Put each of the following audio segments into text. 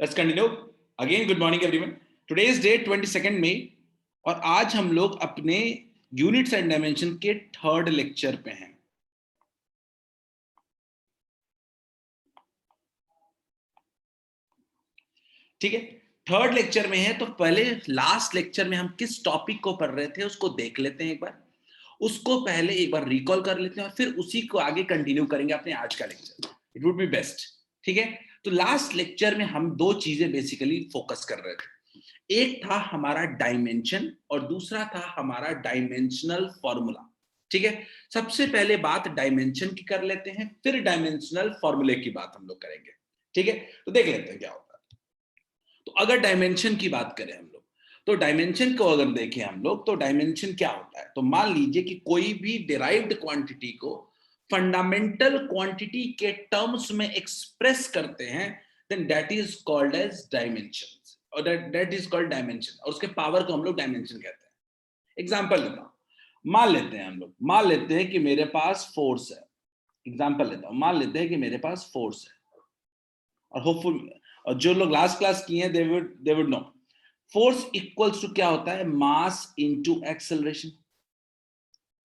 Let's continue. Again, good morning everyone. Today is date 22nd May और आज हम लोग अपने यूनिट्स एंड डायमेंशन के थर्ड लेक्चर पे हैं. ठीक है, थर्ड लेक्चर में है तो पहले लास्ट लेक्चर में हम किस टॉपिक को पढ़ रहे थे उसको देख लेते हैं एक बार. उसको पहले एक बार रिकॉल कर लेते हैं और फिर उसी को आगे कंटिन्यू करेंगे अपने आज का lecture. It would be best. ठीक है, तो लास्ट लेक्चर में हम दो चीजें बेसिकली फोकस कर रहे थे. एक था हमारा डायमेंशन और दूसरा था हमारा डायमेंशनल फॉर्मूला. ठीक है, सबसे पहले बात डायमेंशन की कर लेते हैं, फिर डायमेंशनल फॉर्मूले की बात हम लोग करेंगे. ठीक है, तो देख लेते हैं क्या होता है. तो अगर डायमेंशन की बात करें हम लोग, तो डायमेंशन को अगर देखें हम लोग, तो डायमेंशन क्या होता है. तो मान लीजिए कि कोई भी डिराइव्ड क्वांटिटी को फंडामेंटल क्वांटिटी के टर्म्स में एक्सप्रेस करते हैं, then that is called as dimension, और दैट इज कॉल्ड डायमेंशन, और उसके पावर को हम लोग डायमेंशन कहते हैं. एग्जांपल लेता हूं, मान लेते हैं हम लोग, मान लेते हैं कि मेरे पास फोर्स है. एग्जांपल लेता हूं, मान लेते हैं कि मेरे पास फोर्स है, और होपफुल और जो लोग लास्ट क्लास किए हैं they would know force equals to क्या होता है, mass into acceleration.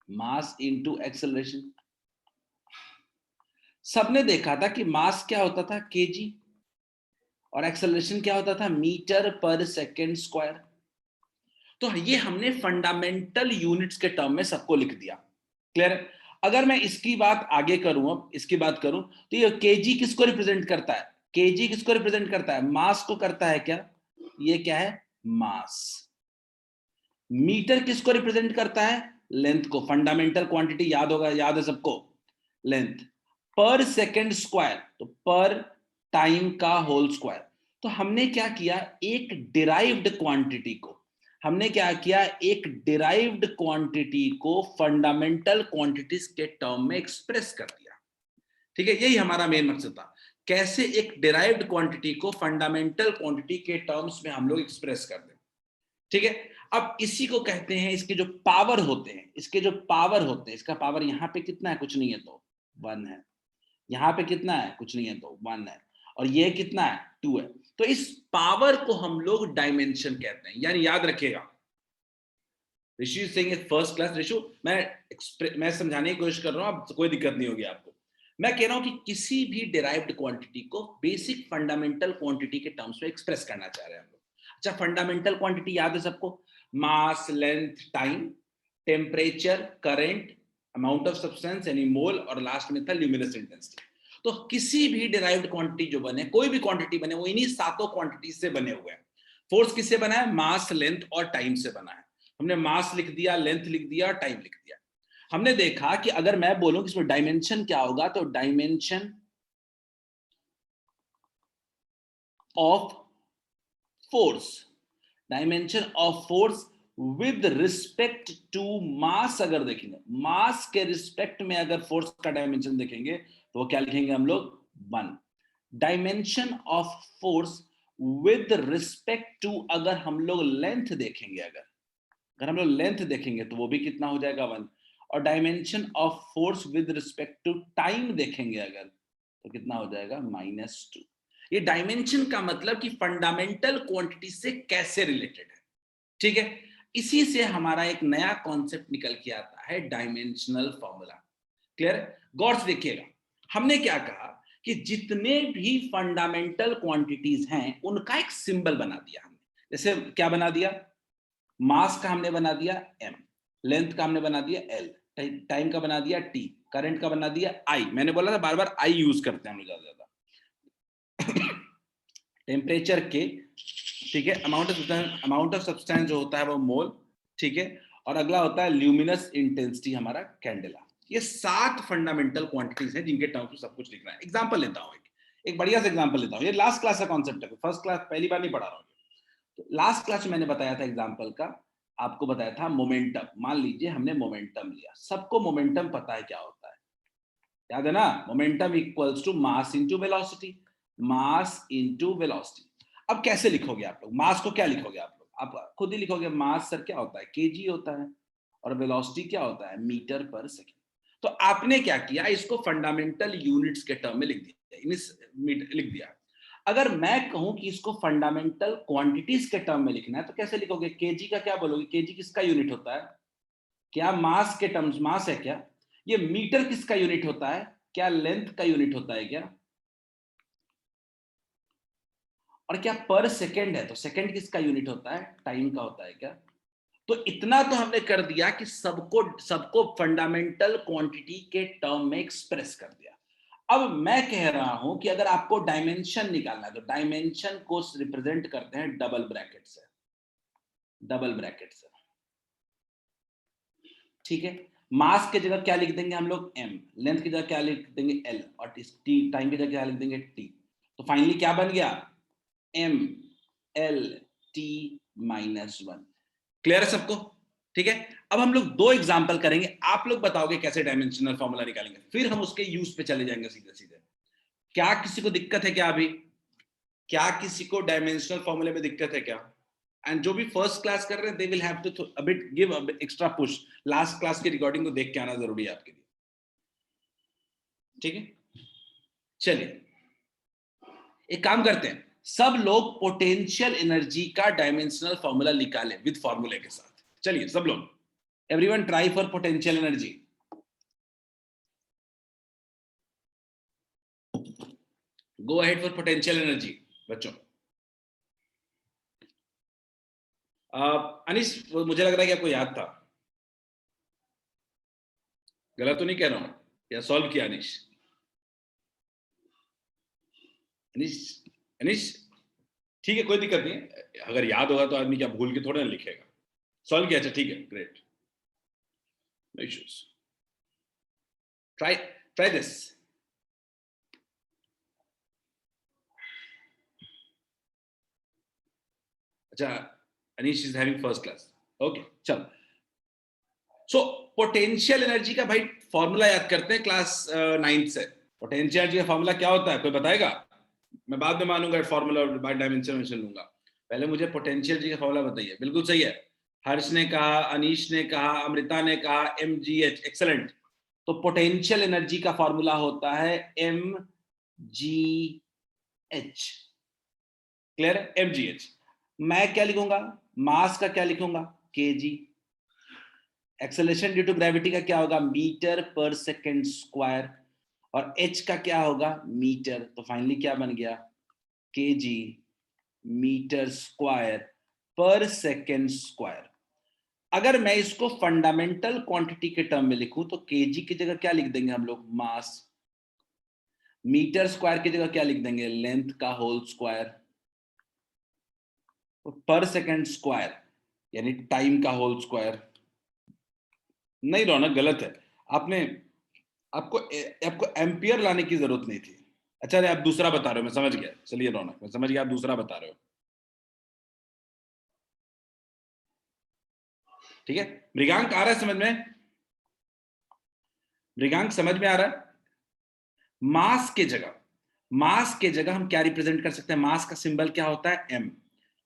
Mass into acceleration. सबने देखा था कि मास क्या होता था, केजी, और एक्सेलरेशन क्या होता था, मीटर पर सेकेंड स्क्वायर. तो ये हमने फंडामेंटल यूनिट्स के टर्म में सबको लिख दिया. क्लियर. अगर मैं इसकी बात आगे करूं, अब इसकी बात करूं, तो ये केजी किसको रिप्रेजेंट करता है, केजी किसको रिप्रेजेंट करता है, मास को करता है क्या, ये क्या है, मास. मीटर किसको रिप्रेजेंट करता है, लेंथ को. फंडामेंटल क्वांटिटी याद होगा, याद है सबको, लेंथ. पर सेकेंड स्क्वायर, तो पर टाइम का होल स्क्वायर. तो हमने क्या किया, एक डिराइव्ड क्वांटिटी को, हमने क्या किया, एक डिराइव्ड क्वांटिटी को फंडामेंटल क्वांटिटीज के टर्म में एक्सप्रेस कर दिया. ठीक है, यही हमारा मेन मकसद था, कैसे एक डिराइव्ड क्वांटिटी को फंडामेंटल क्वांटिटी के टर्म्स में हम लोग एक्सप्रेस कर दें. ठीक है, अब इसी को कहते हैं, इसके जो पावर होते हैं, इसके जो पावर होते हैं, इसका पावर यहां पे कितना है, कुछ नहीं है तो 1 है. यहां पे कितना है, कुछ नहीं है तो 1 है. और ये कितना है, 2 है. तो इस पावर को हम लोग डायमेंशन कहते हैं. यानी याद रखिएगा, ऋषि सिंह फर्स्ट क्लास. ऋषु, मैं समझाने की कोशिश कर रहा हूं, अब कोई दिक्कत नहीं होगी आपको. मैं कह रहा हूं कि किसी भी डिराइव्ड क्वांटिटी को बेसिक फंडामेंटल क्वांटिटी के टर्म्स में एक्सप्रेस करना चाह रहे हैं हम लोग. अच्छा, फंडामेंटल क्वांटिटी याद है सबको, mass, length, time, temperature, current, amount of substance यानी मोल, और लास्ट में था ल्यूमिनस इंटेंसिटी. तो किसी भी डिराइव्ड क्वांटिटी जो बने, कोई भी क्वांटिटी बने, वो इन्हीं सातों क्वांटिटी से बने हुए हैं. फोर्स किससे बना है, मास, लेंथ और टाइम से बना है. हमने मास लिख दिया, लेंथ लिख दिया, टाइम लिख दिया. हमने देखा कि अगर मैं बोलूं कि इसमें डायमेंशन क्या होगा, तो dimension of force, dimension of force with respect to mass. अगर देखेंगे मास के रिस्पेक्ट में अगर फोर्स का डायमेंशन देखेंगे, तो वो क्या लिखेंगे हम लोग, 1. Dimension of force with respect to अगर हम लोग लेंथ देखेंगे, अगर हम लोग लेंथ देखेंगे तो वो भी कितना हो जाएगा, 1. और dimension of force with respect to time देखेंगे अगर, तो कितना हो जाएगा, -2. ये डायमेंशन का मतलब कि फंडामेंटल क्वांटिटी से कैसे रिलेटेड है. ठीक है, इसी से हमारा एक नया कॉन्सेप्ट निकल के आता है, डायमेंशनल फॉर्मूला. क्लियर. गौर से देखिएगा, हमने क्या कहा कि जितने भी फंडामेंटल क्वांटिटीज हैं उनका एक सिंबल बना दिया हमने. जैसे क्या बना दिया, मास का हमने बना दिया m, लेंथ का हमने बना दिया l, टाइम का बना दिया t, करंट का बना दिया I. मैंने बोला था बार बार I यूज करते हैं हम लोग ज्यादा. टेम्परेचर के, ठीक है, अमाउंट ऑफ सब्सटेंस जो होता है वो मोल. ठीक है, और अगला होता है ल्यूमिनस इंटेंसिटी, हमारा कैंडेला. ये 7 फंडामेंटल क्वांटिटीज हैं जिनके टर्म्स में सब कुछ लिखना है. एग्जांपल लेता हूं, एक बढ़िया सा एग्जांपल लेता हूं. ये लास्ट क्लास का कॉन्सेप्ट है, फर्स्ट क्लास पहली बार नहीं पढ़ा रहा हूं. तो लास्ट क्लास में मैंने बताया था एग्जांपल का, आपको बताया था मोमेंटम. मान लीजिए हमने मोमेंटम लिया, सबको मोमेंटम पता है क्या होता है, याद है ना, momentum equals to mass into velocity. Mass into velocity. अब कैसे लिखोगे आप लोग, मास को क्या लिखोगे आप लोग, आप खुद ही लिखोगे. मास सर क्या होता है, केजी होता है, और वेलोसिटी क्या होता है, मीटर पर सेकेंड. तो आपने क्या किया, इसको फंडामेंटल यूनिट्स के टर्म में लिख दिया, लिख दिया. अगर मैं कहूं कि इसको फंडामेंटल क्वांटिटीज के टर्म में लिखना है तो कैसे लिखोगे? केजी का क्या बोलोगे? केजी किसका यूनिट होता है? क्या मास के टर्म्स मास है क्या? ये मीटर किसका यूनिट होता है? क्या लेंथ का यूनिट होता है क्या? और क्या पर सेकेंड है तो सेकेंड किसका यूनिट होता है? टाइम का होता है क्या? तो इतना तो हमने कर दिया कि सबको सबको फंडामेंटल क्वांटिटी के टर्म में एक्सप्रेस कर दिया। अब मैं कह रहा हूं कि अगर आपको डायमेंशन निकालना है तो डायमेंशन को रिप्रेजेंट करते हैं डबल ब्रैकेट से, डबल ब्रैकेट से, ठीक है। मास की जगह क्या लिख देंगे हम लोग? m। लेंथ की जगह क्या लिख देंगे? l। और टाइम की जगह क्या लिख देंगे? t। तो फाइनली क्या बन गया? m l t -1। क्लियर है सबको? ठीक है। अब हम लोग दो एग्जांपल करेंगे, आप लोग बताओगे कैसे डायमेंशनल फॉर्मूला निकालेंगे, फिर हम उसके यूज पे चले जाएंगे सीधे सीधे। क्या किसी को दिक्कत है क्या अभी? क्या किसी को डायमेंशनल फॉर्मूले में दिक्कत है क्या? एंड जो भी फर्स्ट क्लास कर रहे हैं they will have to a bit give a extra push. Last class की रिकॉर्डिंग को देख के आना जरूरी है आपके लिए, ठीक है। चलिए एक काम करते हैं, सब लोग पोटेंशियल एनर्जी का डायमेंशनल फॉर्मूला निकालें विद फॉर्मूले के साथ। चलिए सब लोग, everyone try for potential energy. Go ahead for potential energy बच्चों। अनिश, मुझे लग रहा है कि आपको याद था, गलत तो नहीं कह रहा हूं? या सॉल्व किया अनिश? अनिश, अनिश, ठीक है कोई दिक्कत नहीं है, अगर याद होगा तो आदमी क्या भूल के थोड़ा ना लिखेगा। सॉल्व किया? अच्छा ठीक है, great, no issues. Try try this. अच्छा, Anish is having first class, okay चल। सो पोटेंशियल एनर्जी का भाई फॉर्मूला याद करते हैं क्लास 9th से। पोटेंशियल एनर्जी का फॉर्मूला क्या होता है, कोई बताएगा? मैं बाद में मानूंगा फॉर्मूला और बाद डायमेंशन लूंगा, पहले मुझे पोटेंशियल एनर्जी का फॉर्मूला बताइए। बिल्कुल सही है, हर्ष ने कहा, अनीश ने कहा, अमृता ने कहा mgh, एक्सलेंट। तो पोटेंशियल एनर्जी का फॉर्मूला होता है mgh। क्लियर है? mgh। मैं क्या लिखूंगा? मास का क्या लिखूंगा? kg। Acceleration due to gravity का क्या होगा? मीटर पर सेकेंड स्क्वायर। और h का क्या होगा? मीटर। तो फाइनली क्या बन गया? kg मीटर स्क्वायर पर सेकेंड स्क्वायर। अगर मैं इसको फंडामेंटल क्वांटिटी के टर्म में लिखूं तो केजी की जगह क्या लिख देंगे हम लोग? मास। मीटर स्क्वायर की जगह क्या लिख देंगे? लेंथ का होल स्क्वायर। पर सेकेंड स्क्वायर यानी टाइम का होल स्क्वायर। नहीं रौनक, गलत है। आपने आपको आपको एम्पियर लाने की जरूरत नहीं थी। अच्छा आप दूसरा बता रहे हो, मैं समझ गया। चलिए रौनक, मैं समझ गया आप दूसरा बता रहे हो, ठीक है। मृगांक आ रहा है समझ में? मृगांक समझ में आ रहा है? मास के जगह, मास के जगह हम क्या रिप्रेजेंट कर सकते हैं? मास का सिंबल क्या होता है? m।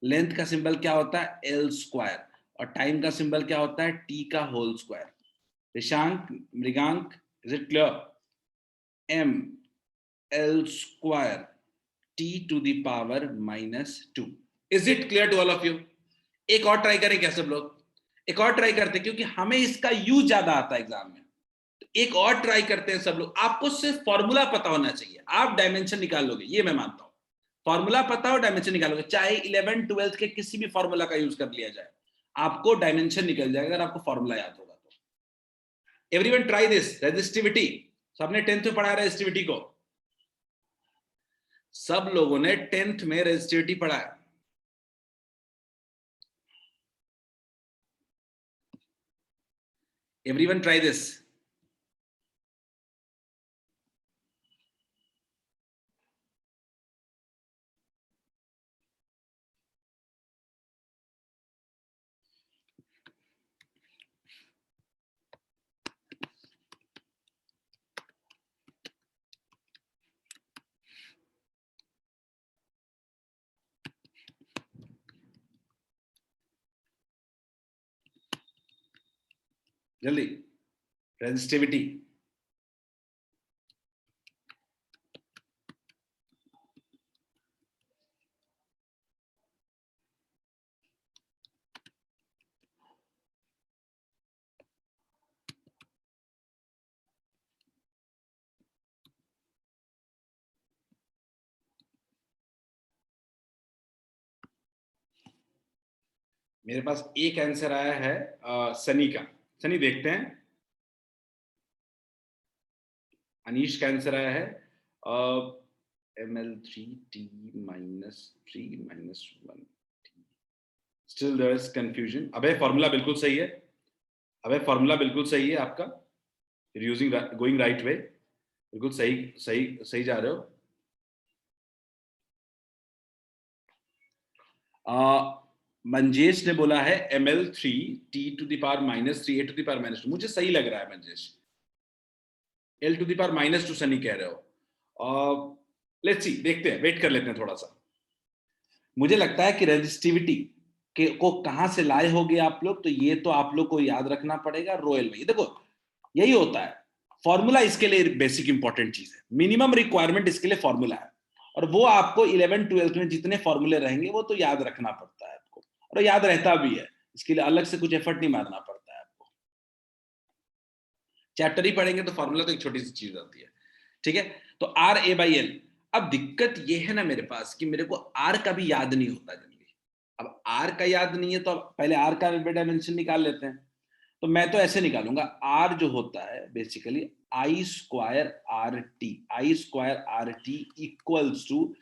लेंथ का सिंबल क्या होता है? l square. और टाइम का सिंबल क्या होता है? t का whole square. Rishank, Mrigank, is it clear? m l square t to the power -2। Is it clear to all of you? एक और ट्राई करें क्या सब लोग? एक और ट्राई करते, क्योंकि हमें इसका यूज ज्यादा आता है एग्जाम में। एक और ट्राई करते हैं सब लोग। आपको सिर्फ फॉर्मूला पता होना चाहिए, आप डायमेंशन निकाल लोगे, ये मैं मानता हूं। फॉर्मूला पता हो, डायमेंशन निकालोगे, चाहे 11 12 के किसी भी फॉर्मूला का यूज कर लिया जाए, आपको डायमेंशन निकल जाएगा अगर आपको फॉर्मूला याद होगा तो। Everyone try this. रेजिस्टिविटी, सबने 10th में पढ़ा है रेजिस्टिविटी को? सब लोगों ने 10th में रेजिस्टिविटी पढ़ा है। Everyone try this. जल्दी, रेजिस्टिविटी। मेरे पास एक आंसर आया है सनी का। सनी देखते हैं। अनीश का आंसर आया है ml3t -3 - 1 still there is confusion. अबे फॉर्मूला बिल्कुल सही है, अबे फॉर्मूला बिल्कुल सही है आपका, यूजिंग गोइंग राइट वे, बिल्कुल सही सही सही जा रहे हो। मंजेश ने बोला है ml3t⁻³ मुझे सही लग रहा है मंजेश। l⁻² सनी कह रहे हो। लेट्स सी, देखते हैं, वेट कर लेते हैं थोड़ा सा। मुझे लगता है कि रेजिस्टिविटी को कहां से लाए होगे आप लोग, तो ये तो आप लोग को याद रखना पड़ेगा रोयल में। देखो यही होता है, फॉर्मूला इसके लिए बेसिक इंपॉर्टेंट चीज है, मिनिमम रिक्वायरमेंट इसके लिए फॉर्मूला है, और वो आपको 11th-12th में जितने फॉर्मूले रहेंगे वो तो याद रखना पड़ता है आपको, और याद रहता भी है, इसके लिए अलग से कुछ एफर्ट नहीं मारना पड़ता है आपको। चैप्टर ही पढ़ेंगे तो फॉर्मूला तो एक छोटी सी चीज होती है, ठीक है। तो आर ए बाई एल। अब दिक्कत ये है ना मेरे पास कि मेरे को आर का भी याद नहीं होता जल्दी। अब आर का याद नहीं है तो पहले आर का डायमेंशन निकाल लेते हैं। तो मैं तो ऐसे निकालूंगा, आर जो होता है basically I²RT equals to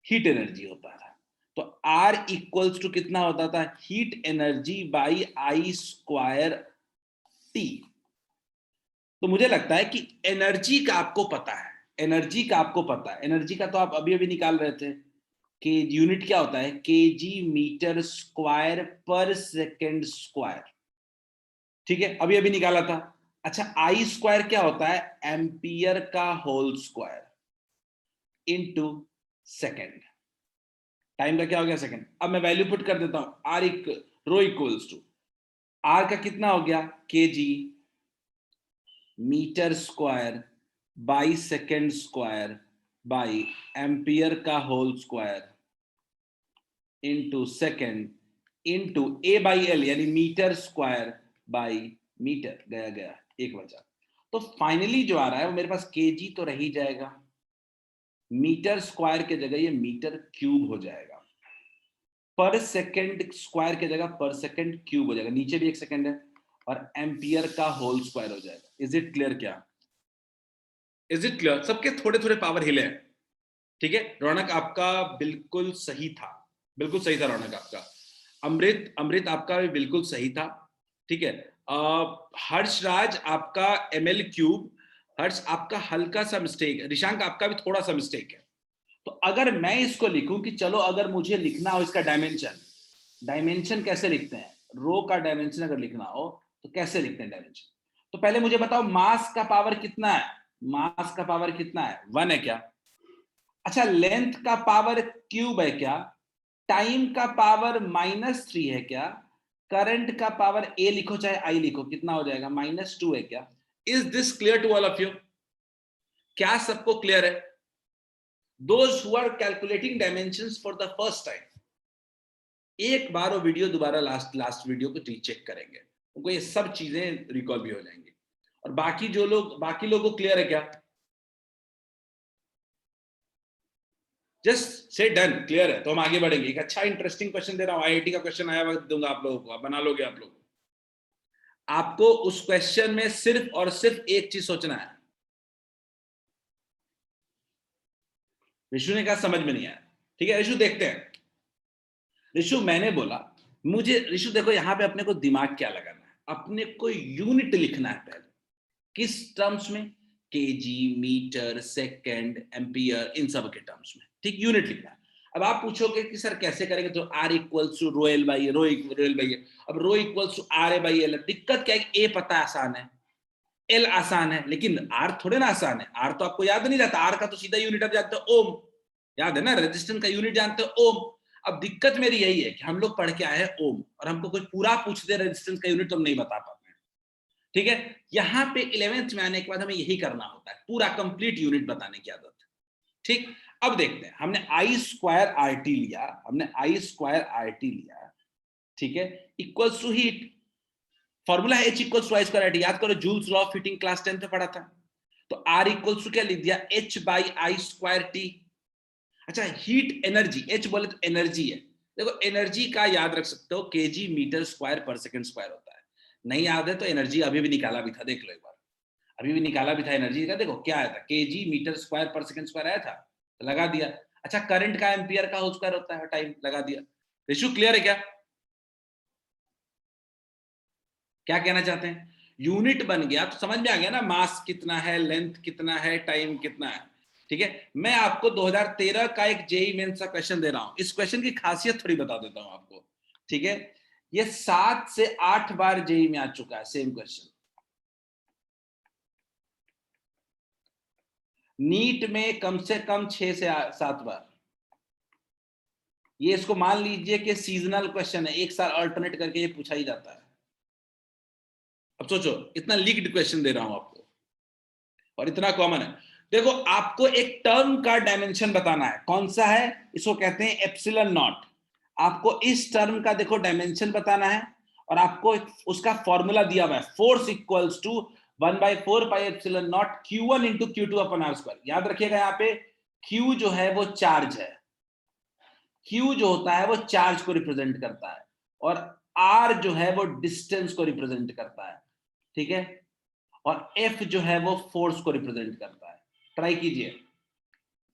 heat energy होता था। तो R इक्वल्स टू कितना होता था, हीट एनर्जी बाई I²T। तो मुझे लगता है कि एनर्जी का आपको पता है, एनर्जी का आपको पता है, एनर्जी का तो आप अभी अभी निकाल रहे थे कि यूनिट क्या होता है, kg मीटर स्क्वायर पर सेकेंड स्क्वायर, ठीक है, अभी अभी निकाला था। अच्छा I² क्या होता है, एम्पियर का whole square into second. Time का क्या हो गया, सेकेंड। अब मैं वैल्यू पुट कर देता हूं, R rho equals to R का कितना हो गया, kg metre square by second square by ampere का whole square into second into A by L, यानी मीटर स्क्वायर बाई मीटर, गया गया एक बचा। तो फाइनली जो आ रहा है वो मेरे पास केजी तो रह ही जाएगा, मीटर स्क्वायर के जगह ये मीटर क्यूब हो जाएगा, पर सेकेंड स्क्वायर के जगह पर सेकेंड क्यूब हो जाएगा, नीचे भी एक सेकेंड है, और एम्पियर का होल स्क्वायर हो जाएगा। इज इट क्लियर क्या, इज इट क्लियर? सबके थोड़े थोड़े पावर हिले हैं, ठीक है। रौनक आपका बिल्कुल सही था, बिल्कुल सही था रौनक आपका। अमृत अमृत आपका भी बिल्कुल सही था, ठीक है। हर्षराज आपका ml³, हर्ष आपका हल्का सा मिस्टेक है, ऋषांक आपका भी थोड़ा सा मिस्टेक है। तो अगर मैं इसको लिखूं कि चलो अगर मुझे लिखना हो इसका डायमेंशन, डायमेंशन कैसे लिखते हैं, रो का डायमेंशन अगर लिखना हो तो कैसे लिखते हैं डायमेंशन। तो पहले मुझे बताओ मास का पावर कितना है, मास का पावर कितना है, 1 है क्या। अच्छा लेंथ का पावर क्यूब है क्या, टाइम का पावर -3 है क्या, करंट का पावर ए लिखो चाहे आई लिखो, कितना हो जाएगा, -2 है क्या। Is this clear to all of you, क्या सबको क्लियर है? Those who are calculating dimensions for the first time, एक बार वो वीडियो दोबारा लास्ट वीडियो को रीचेक करेंगे, उनको ये सब चीजें रिकॉल भी हो जाएंगी। और बाकी जो लोग, बाकी लोगों को क्लियर है क्या, जस्ट से डन, क्लियर है, तो हम आगे बढ़ेंगे। एक अच्छा इंटरेस्टिंग क्वेश्चन दे रहा हूं, आईआईटी का क्वेश्चन आया हुआ दूंगा आप लोगों को, आप बना लोगे आप लोग। आपको उस क्वेश्चन में सिर्फ और सिर्फ एक चीज सोचना है। ऋषु ने कहा समझ में नहीं आया, ठीक है ऋषु, देखते हैं। ऋषु मैंने बोला, मुझे ऋषु देखो यहां पे अपने को दिमाग क्या लगाना है, अपने को यूनिट लिखना है पहले, किस टर्म्स में, केजी मीटर सेकेंड एम्पियर, इन सब के टर्म्स में, ठीक, यूनिट लिखना है। अब आप पूछोगे कि सर कैसे करेंगे, तो R equals to rho L by rho L by, अब rho equals to R A by L. दिक्कत क्या है, ए पता आसान है, एल आसान है, लेकिन आर थोड़े ना आसान है, आर तो आपको याद नहीं रहता, आर का तो सीधा यूनिट आप जानते हो ओम, याद है ना, रेजिस्टेंस का यूनिट जानते हो ओम। अब दिक्कत मेरी यही है कि हम लोग पढ़ के आए हैं ओम, और हमको कोई पूरा पूछ दे रेजिस्टेंस का यूनिट तो हम नहीं बता पाते, ठीक है। यहां पे 11th में आने के बाद हमें यही करना होता है, पूरा कंप्लीट यूनिट बताने की आदत, ठीक। अब देखते हैं, हमने I²RT लिया, हमने I²RT लिया, ठीक है, इक्वल्स टू हीट, फॉर्मूला है H इक्वल्स टू I²RT, याद करो joules law of heating class 10 पे पढ़ा था। तो R इक्वल्स टू क्या लिख दिया, H बाई I²T। अच्छा हीट एनर्जी, H बोले तो एनर्जी है, देखो एनर्जी का याद रख सकते हो, केजी मीटर स्क्वायर पर सेकंड स्क्वायर होता है। नहीं याद है तो एनर्जी अभी भी निकाला भी था, देख लो एक बार, अभी भी निकाला भी था एनर्जी का। देखो क्या आया था, केजी मीटर स्क्वायर पर सेकंड स्क्वायर आया था, तो लगा दिया। अच्छा करंट का एम्पियर का होल स्क्वायर होता है, टाइम लगा दिया। इशू क्लियर है क्या? क्या कहना चाहते हैं? यूनिट बन गया तो समझ में आ गया ना, मास कितना है, लेंथ कितना है, टाइम कितना है। ठीक है, मैं आपको 2013 का एक जेई मेंस का क्वेश्चन दे रहा हूं। इस क्वेश्चन की खासियत थोड़ी बता देता हूं आपको। ठीक है, ये 7 से 8 बार जेई में आ चुका है सेम क्वेश्चन। नीट में कम से कम 6 से 7 बार। ये इसको मान लीजिए कि सीजनल क्वेश्चन है, एक साल अल्टरनेट करके ये पूछा ही जाता है। अब सोचो, इतना लीक्ड क्वेश्चन दे रहा हूं आपको और इतना कॉमन है। देखो आपको एक टर्म का डायमेंशन बताना है, कौन सा है? इसको कहते हैं एप्सिलॉन नॉट। आपको इस टर्म का देखो डायमेंशन बताना है, और आपको उसका फॉर्मूला दिया हुआ है, force equals to 1/4 pi epsilon naught Q1 into Q2 upon R square. याद रखिएगा, यहाँ पे Q जो है वो चार्ज है, Q जो होता है वो चार्ज को रिप्रेजेंट करता है, और R जो है वो डिस्टेंस को रिप्रेजेंट करता है। ठीक है, और F जो है वो फोर्स को रिप्रेजेंट करता है। ट्राई कीजिए,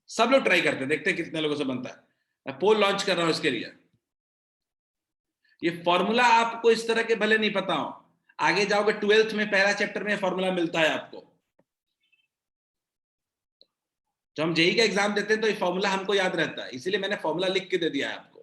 सब लोग ट्राई करते हैं, देखते हैं कितने लोगों से बनता है। मैं पोल लॉन्च कर रहा हूं इसके लिए। ये फॉर्मूला आपको इस तरह के भले नहीं पता हो, आगे जाओगे 12th में पहला चैप्टर में फॉर्मूला मिलता है आपको। जब हम जेई का एग्जाम देते हैं तो ये फॉर्मूला हमको याद रहता है, इसीलिए मैंने फॉर्मूला लिख के दे दिया है आपको।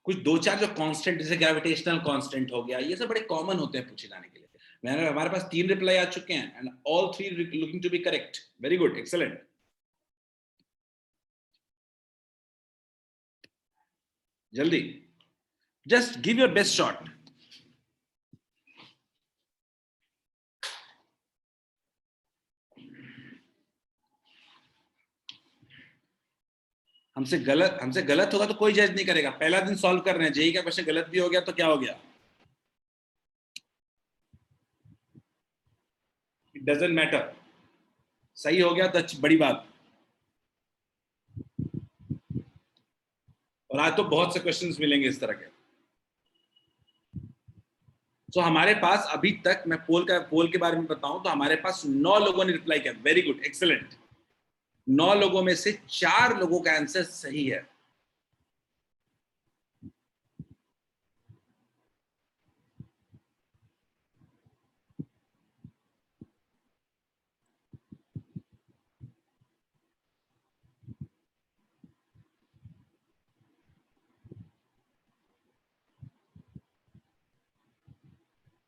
कुछ दो चार जो कांस्टेंट, जैसे ग्रेविटेशनल कांस्टेंट हो गया, ये सब बड़े कॉमन होते हैं पूछे जाने के लिए। मैंने, हमारे पास 3 रिप्लाई आ चुके हैं and all 3 looking to be correct. Very good, excellent. जल्दी, just give your best shot. हमसे गलत होगा तो कोई जज नहीं करेगा। पहला दिन सॉल्व कर रहे हैं, जेई का क्वेश्चन गलत भी हो गया तो क्या हो गया, इट डजंट मैटर। सही हो गया तो अच्छी बड़ी बात। और आज तो बहुत से क्वेश्चंस मिलेंगे इस तरह के। तो हमारे पास अभी तक, मैं पोल के बारे में बताऊं तो हमारे पास 9 लोगों ने रिप्लाई किया। Very good, excellent. 9 लोगों में से 4 लोगों का आंसर सही है।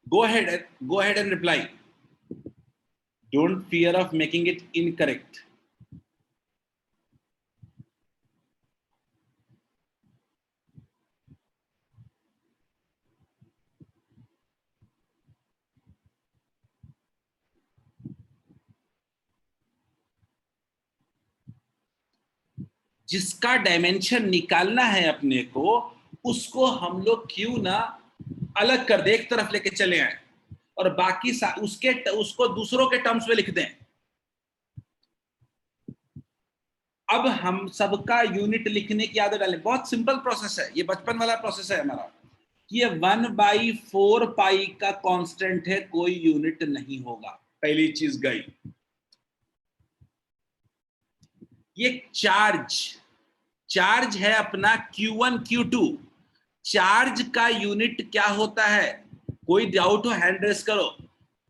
Go ahead and reply. Don't fear of making it incorrect. जिसका डायमेंशन निकालना है अपने को, उसको हम लोग क्यों ना अलग कर दे, एक तरफ लेके चले आए, और बाकी उसको दूसरों के टर्म्स में लिख दें। अब हम सबका यूनिट लिखने की आदत डालें। बहुत सिंपल प्रोसेस है, ये बचपन वाला प्रोसेस है हमारा। ये 1/4 पाई का कांस्टेंट है, कोई यूनिट नहीं होगा। पहली चीज गई। ये चार्ज है अपना Q1 Q2। चार्ज का यूनिट क्या होता है? कोई डाउट हो हैंड रेस करो।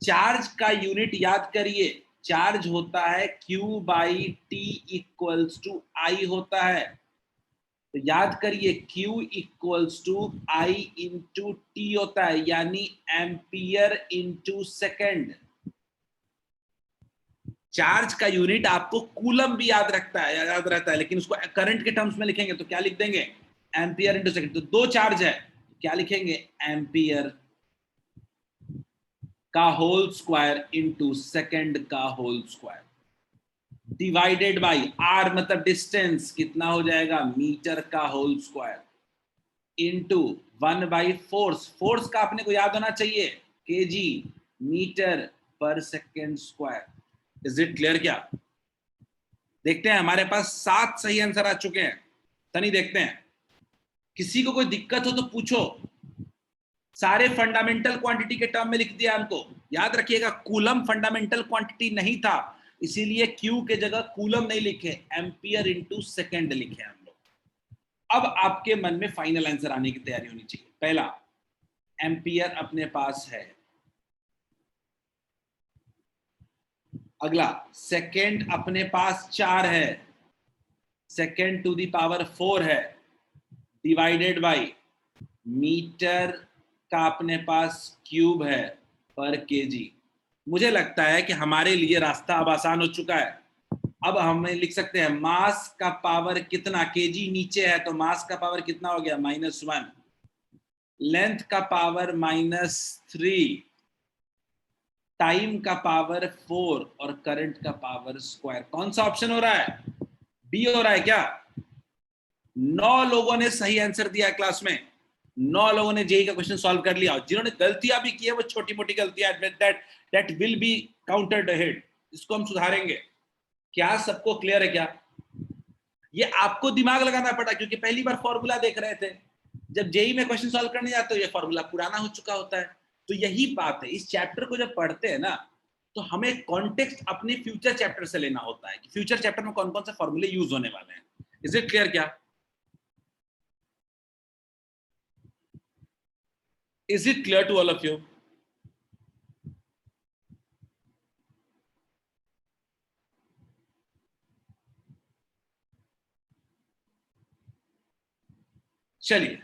चार्ज का यूनिट याद करिए, चार्ज होता है Q/T इक्वल्स टू I होता है। तो याद करिए, Q equals to I into T होता है, यानी एम्पियर इंटू सेकेंड। चार्ज का यूनिट आपको कूलम भी याद रहता है, लेकिन उसको करंट के टर्म्स में लिखेंगे तो क्या लिख देंगे? Ampere into second. तो 2 चार्ज है, क्या लिखेंगे? एम्पियर। का होल स्क्वायर इंटू सेकेंड का whole square divided by R मतलब डिस्टेंस कितना हो जाएगा मीटर का whole square into force force का अपने को याद होना चाहिए केजी मीटर पर second square. Is it clear क्या? देखते हैं हमारे पास 7 सही आंसर आ चुके हैं। तनी देखते हैं, किसी को कोई दिक्कत हो तो पूछो। सारे फंडामेंटल क्वांटिटी के टर्म में लिख दिया हमको। याद रखिएगा कूलम फंडामेंटल क्वांटिटी नहीं था, इसीलिए क्यू के जगह कूलम नहीं लिखे, एम्पियर इंटू सेकेंड लिखे हम लोग। अब आपके मन में फाइनल आंसर आने की तैयारी होनी चाहिए। पहला एम्पियर अपने पास है, अगला सेकेंड अपने पास 4 है, सेकेंड टू द पावर 4 है डिवाइडेड बाई मीटर का अपने पास क्यूब है पर केजी। मुझे लगता है कि हमारे लिए रास्ता अब आसान हो चुका है। अब हम लिख सकते हैं मास का पावर कितना, केजी नीचे है तो मास का पावर कितना हो गया -1, लेंथ का पावर -3, टाइम का पावर 4 और करंट का पावर स्क्वायर। कौन सा ऑप्शन हो रहा है? बी हो रहा है क्या? 9 लोगों ने सही आंसर दिया है क्लास में। 9 लोगों ने जेई का क्वेश्चन सॉल्व कर लिया। जिन्होंने गलतियां भी की है वो छोटी मोटी गलतियां that will be countered ahead, इसको हम सुधारेंगे। क्या सबको क्लियर है क्या? ये आपको दिमाग लगाना पड़ा क्योंकि पहली बार फॉर्मूला देख रहे थे। जब जेई में क्वेश्चन सॉल्व करने जाते हो ये फॉर्मूला पुराना हो चुका होता है। तो यही बात है, इस चैप्टर को जब पढ़ते हैं ना तो हमें कॉन्टेक्स्ट अपने फ्यूचर चैप्टर से लेना होता है कि फ्यूचर चैप्टर में कौन कौन से फॉर्मूले यूज होने वाले हैं। इज इट क्लियर क्या? Is it clear to all of you? चलिए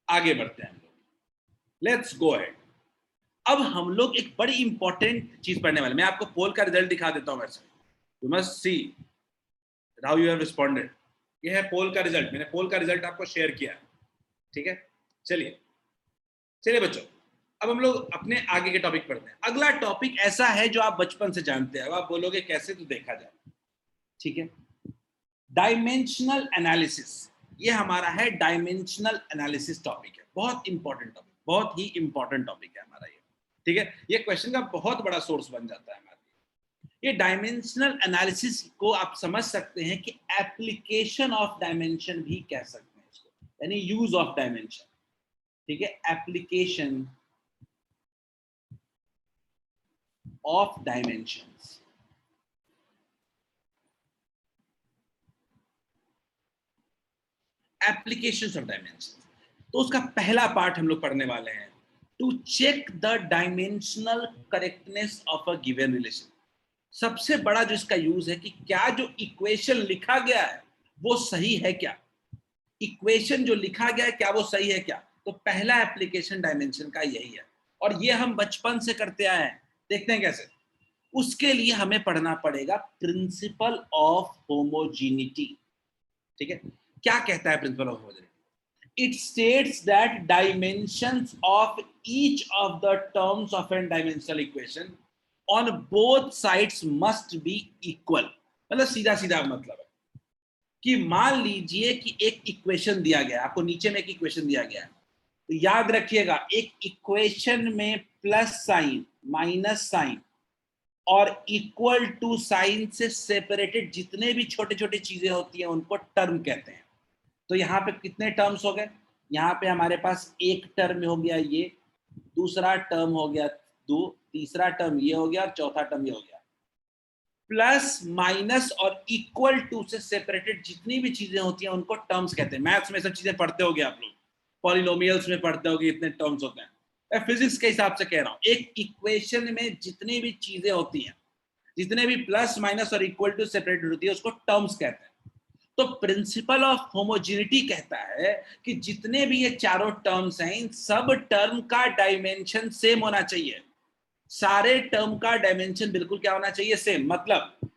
आगे बढ़ते हैं हम लोग। Let's go ahead. अब हम लोग एक बड़ी इंपॉर्टेंट चीज पढ़ने वाले। मैं आपको पोल का रिजल्ट दिखा देता हूं वैसे। You must see how you have responded. ये है पोल का रिजल्ट, मैंने पोल का रिजल्ट आपको शेयर किया है, ठीक है। चलिए चलिए बच्चों, अब हम लोग अपने आगे के टॉपिक पढ़ते हैं। अगला टॉपिक ऐसा है जो आप बचपन से जानते हैं। अब आप बोलोगे कैसे, तो देखा जाए, ठीक है। डायमेंशनल एनालिसिस, ये हमारा है डायमेंशनल एनालिसिस टॉपिक है। बहुत इंपॉर्टेंट टॉपिक, बहुत ही इंपॉर्टेंट टॉपिक है हमारा ये, ठीक है। ये क्वेश्चन का बहुत बड़ा सोर्स बन जाता है हमारे। ये डायमेंशनल एनालिसिस को आप समझ सकते हैं कि एप्लीकेशन ऑफ डायमेंशन भी कह सकते हैं इसको, यानी यूज ऑफ डायमेंशन, ठीक है। Application of dimensions, applications of dimension. तो उसका पहला पार्ट हम लोग पढ़ने वाले हैं, to check the dimensional correctness of a given relation. सबसे बड़ा जो इसका यूज है कि क्या जो इक्वेशन लिखा गया है वो सही है क्या, इक्वेशन जो लिखा गया है क्या वो सही है क्या। तो पहला एप्लीकेशन डायमेंशन का यही है, और ये हम बचपन से करते आए हैं। देखते हैं कैसे। उसके लिए हमें पढ़ना पड़ेगा प्रिंसिपल ऑफ होमोजीनिटी, ठीक है। क्या कहता है principle of homogeneity? It states that dimensions of each of the terms of a dimensional equation on both sides must be equal। मतलब सीधा सीधा मतलब है कि मान लीजिए कि एक इक्वेशन दिया गया, आपको नीचे में एक इक्वेशन दिया गया है, तो याद रखिएगा एक इक्वेशन में प्लस साइन माइनस साइन और इक्वल टू साइन से सेपरेटेड जितने भी छोटे छोटे चीजें होती हैं उनको टर्म कहते हैं। तो यहाँ पे कितने टर्म्स हो गए? यहाँ पे हमारे पास एक टर्म हो गया ये, दूसरा टर्म हो गया 2, तीसरा टर्म ये हो गया और चौथा टर्म ये हो गया। प्लस माइनस और इक्वल टू से सेपरेटेड जितनी भी चीजें होती हैं उनको टर्म्स कहते हैं। मैथ्स में सब चीजें पढ़ते होगे आप लोग, पॉलिनोमियल्स में पढ़ते होगे इतने टर्म्स होते हैं। मैं फिजिक्स के हिसाब से कह रहा हूँ, एक इक्वेशन में जितनी भी चीजें होती हैं, जितने भी प्लस माइनस और इक्वल टू सेपरेटेड होती है उसको टर्म्स कहते हैं। तो प्रिंसिपल ऑफ होमोजेनिटी कहता है कि जितने भी ये चारों टर्म्स हैं इन सब टर्म का डायमेंशन सेम होना चाहिए। सारे टर्म का डायमेंशन बिल्कुल क्या होना चाहिए? सेम। मतलब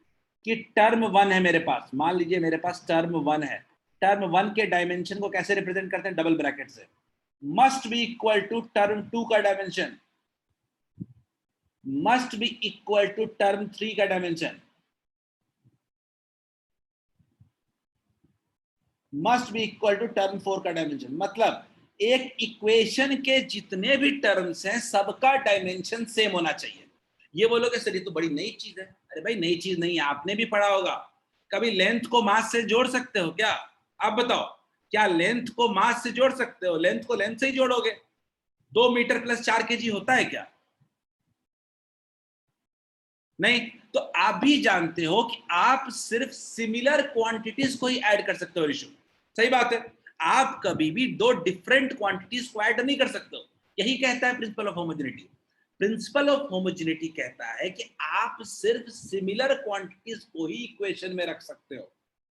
कि टर्म 1 है मेरे पास, मान लीजिए मेरे पास टर्म 1 है, टर्म 1 के डायमेंशन को कैसे रिप्रेजेंट करते हैं? डबल ब्रैकेट से। Must be equal to term 2 का dimension, must be equal to term 3 का dimension, must be equal to term 4 का डायमेंशन। मतलब एक इक्वेशन के जितने भी टर्म्स हैं सबका डायमेंशन सेम होना चाहिए। ये बोलोगे सर ये तो बड़ी नई चीज है। अरे भाई नई चीज नहीं है, आपने भी पढ़ा होगा। कभी लेंथ को मास से जोड़ सकते हो क्या? आप बताओ, क्या लेंथ को मास से जोड़ सकते हो? लेंथ को लेंथ से ही जोड़ोगे। 2 मीटर प्लस 4 kg होता है क्या? नहीं। तो आप भी जानते हो कि आप सिर्फ सिमिलर क्वांटिटीज को ही ऐड कर सकते हो ऋषु। सही बात है। आप कभी भी दो डिफरेंट क्वांटिटीज को ऐड नहीं कर सकते हो। यही कहता है principle of homogeneity. Principle of homogeneity कहता है कि आप सिर्फ सिमिलर क्वांटिटीज को ही इक्वेशन में रख सकते हो।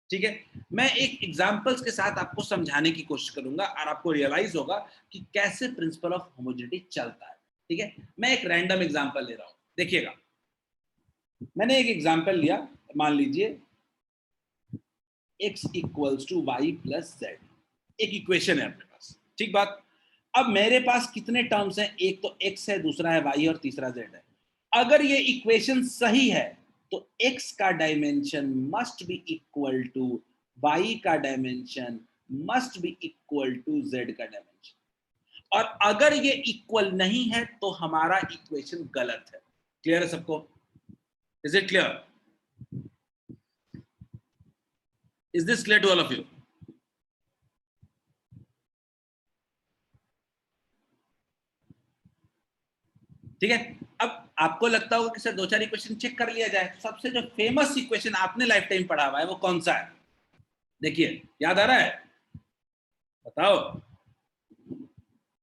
ठीक है। मैं एक एग्जांपल्स के साथ आपको समझाने की कोशिश करूंगा और आपको रियलाइज होगा कि कैसे प्रिंसिपल ऑफ होमोजेनिटी चलता है। ठीक है। मैं एक रैंडम एग्जांपल ले रहा हूं, देखिएगा। मैंने एक एग्जांपल लिया, मान लीजिए x equals to Y plus Z, एक इक्वेशन है अपने पास। ठीक बात। अब मेरे पास कितने टर्म्स हैं? एक तो x है, दूसरा है y और तीसरा z है। अगर ये इक्वेशन सही है तो x का dimension must be equal to y का dimension must be equal to z का डायमेंशन। और अगर ये इक्वल नहीं है तो हमारा इक्वेशन गलत है। क्लियर है सबको? Is it clear? Is this clear to all of you? ठीक है। अब आपको लगता होगा कि सर दो चार इक्वेशन चेक कर लिया जाए। सबसे जो फेमस इक्वेशन आपने लाइफ टाइम पढ़ा हुआ है वो कौन सा है? देखिए, याद आ रहा है? बताओ,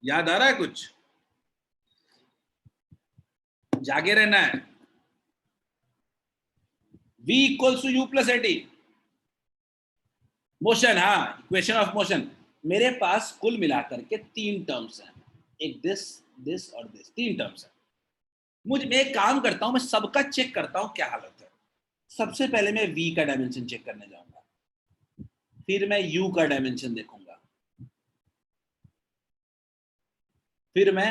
याद आ रहा है कुछ? जागे रहना है। v equals to U plus AT. Motion, हाँ, इक्वेशन ऑफ मोशन। मेरे पास कुल मिलाकर के 3 टर्म्स हैं, एक दिस, दिस और दिस, 3 टर्म्स हैं। मैं एक काम करता हूं, मैं सबका चेक करता हूं क्या हालत है। सबसे पहले मैं v का डायमेंशन चेक करने जाऊंगा, फिर मैं u का डायमेंशन देखूंगा, फिर मैं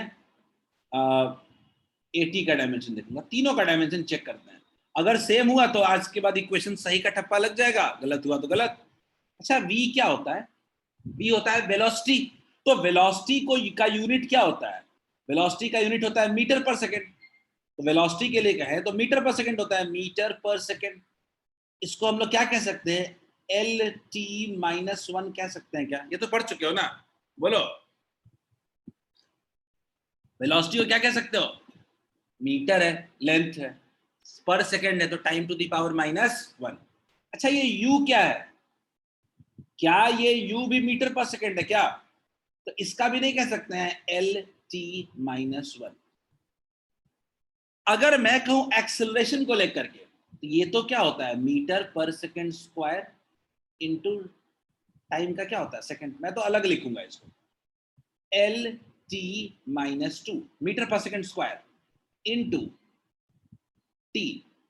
एटी का डायमेंशन देखूंगा। तीनों का डायमेंशन चेक करते हैं। अगर सेम हुआ तो आज के बाद इक्वेशन सही का ठप्पा लग जाएगा, गलत हुआ तो गलत। अच्छा, v क्या होता है? v होता है वेलोसिटी। तो वेलोसिटी को का यूनिट क्या होता है? वेलोसिटी का यूनिट होता है मीटर पर सेकेंड। तो वेलोसिटी के लिए कहें तो मीटर पर सेकेंड होता है, मीटर पर सेकेंड। इसको हम लोग क्या कह सकते हैं? एल टी माइनस वन कह सकते हैं क्या? ये तो पढ़ चुके हो ना, बोलो। वेलोसिटी को क्या कह सकते हो? मीटर है, लेंथ है, पर सेकेंड है तो टाइम टू द पावर -1। अच्छा, ये u क्या है? क्या ये u भी मीटर पर सेकेंड है क्या? तो इसका भी नहीं कह सकते हैं एल टी -1। अगर मैं कहूं एक्सेलरेशन को लेकर के तो ये तो क्या होता है? मीटर पर सेकेंड स्क्वायर इंटू टाइम का क्या होता है? सेकेंड। मैं तो अलग लिखूंगा इसको, एल टी -2 मीटर पर सेकेंड स्क्वायर इंटू टी।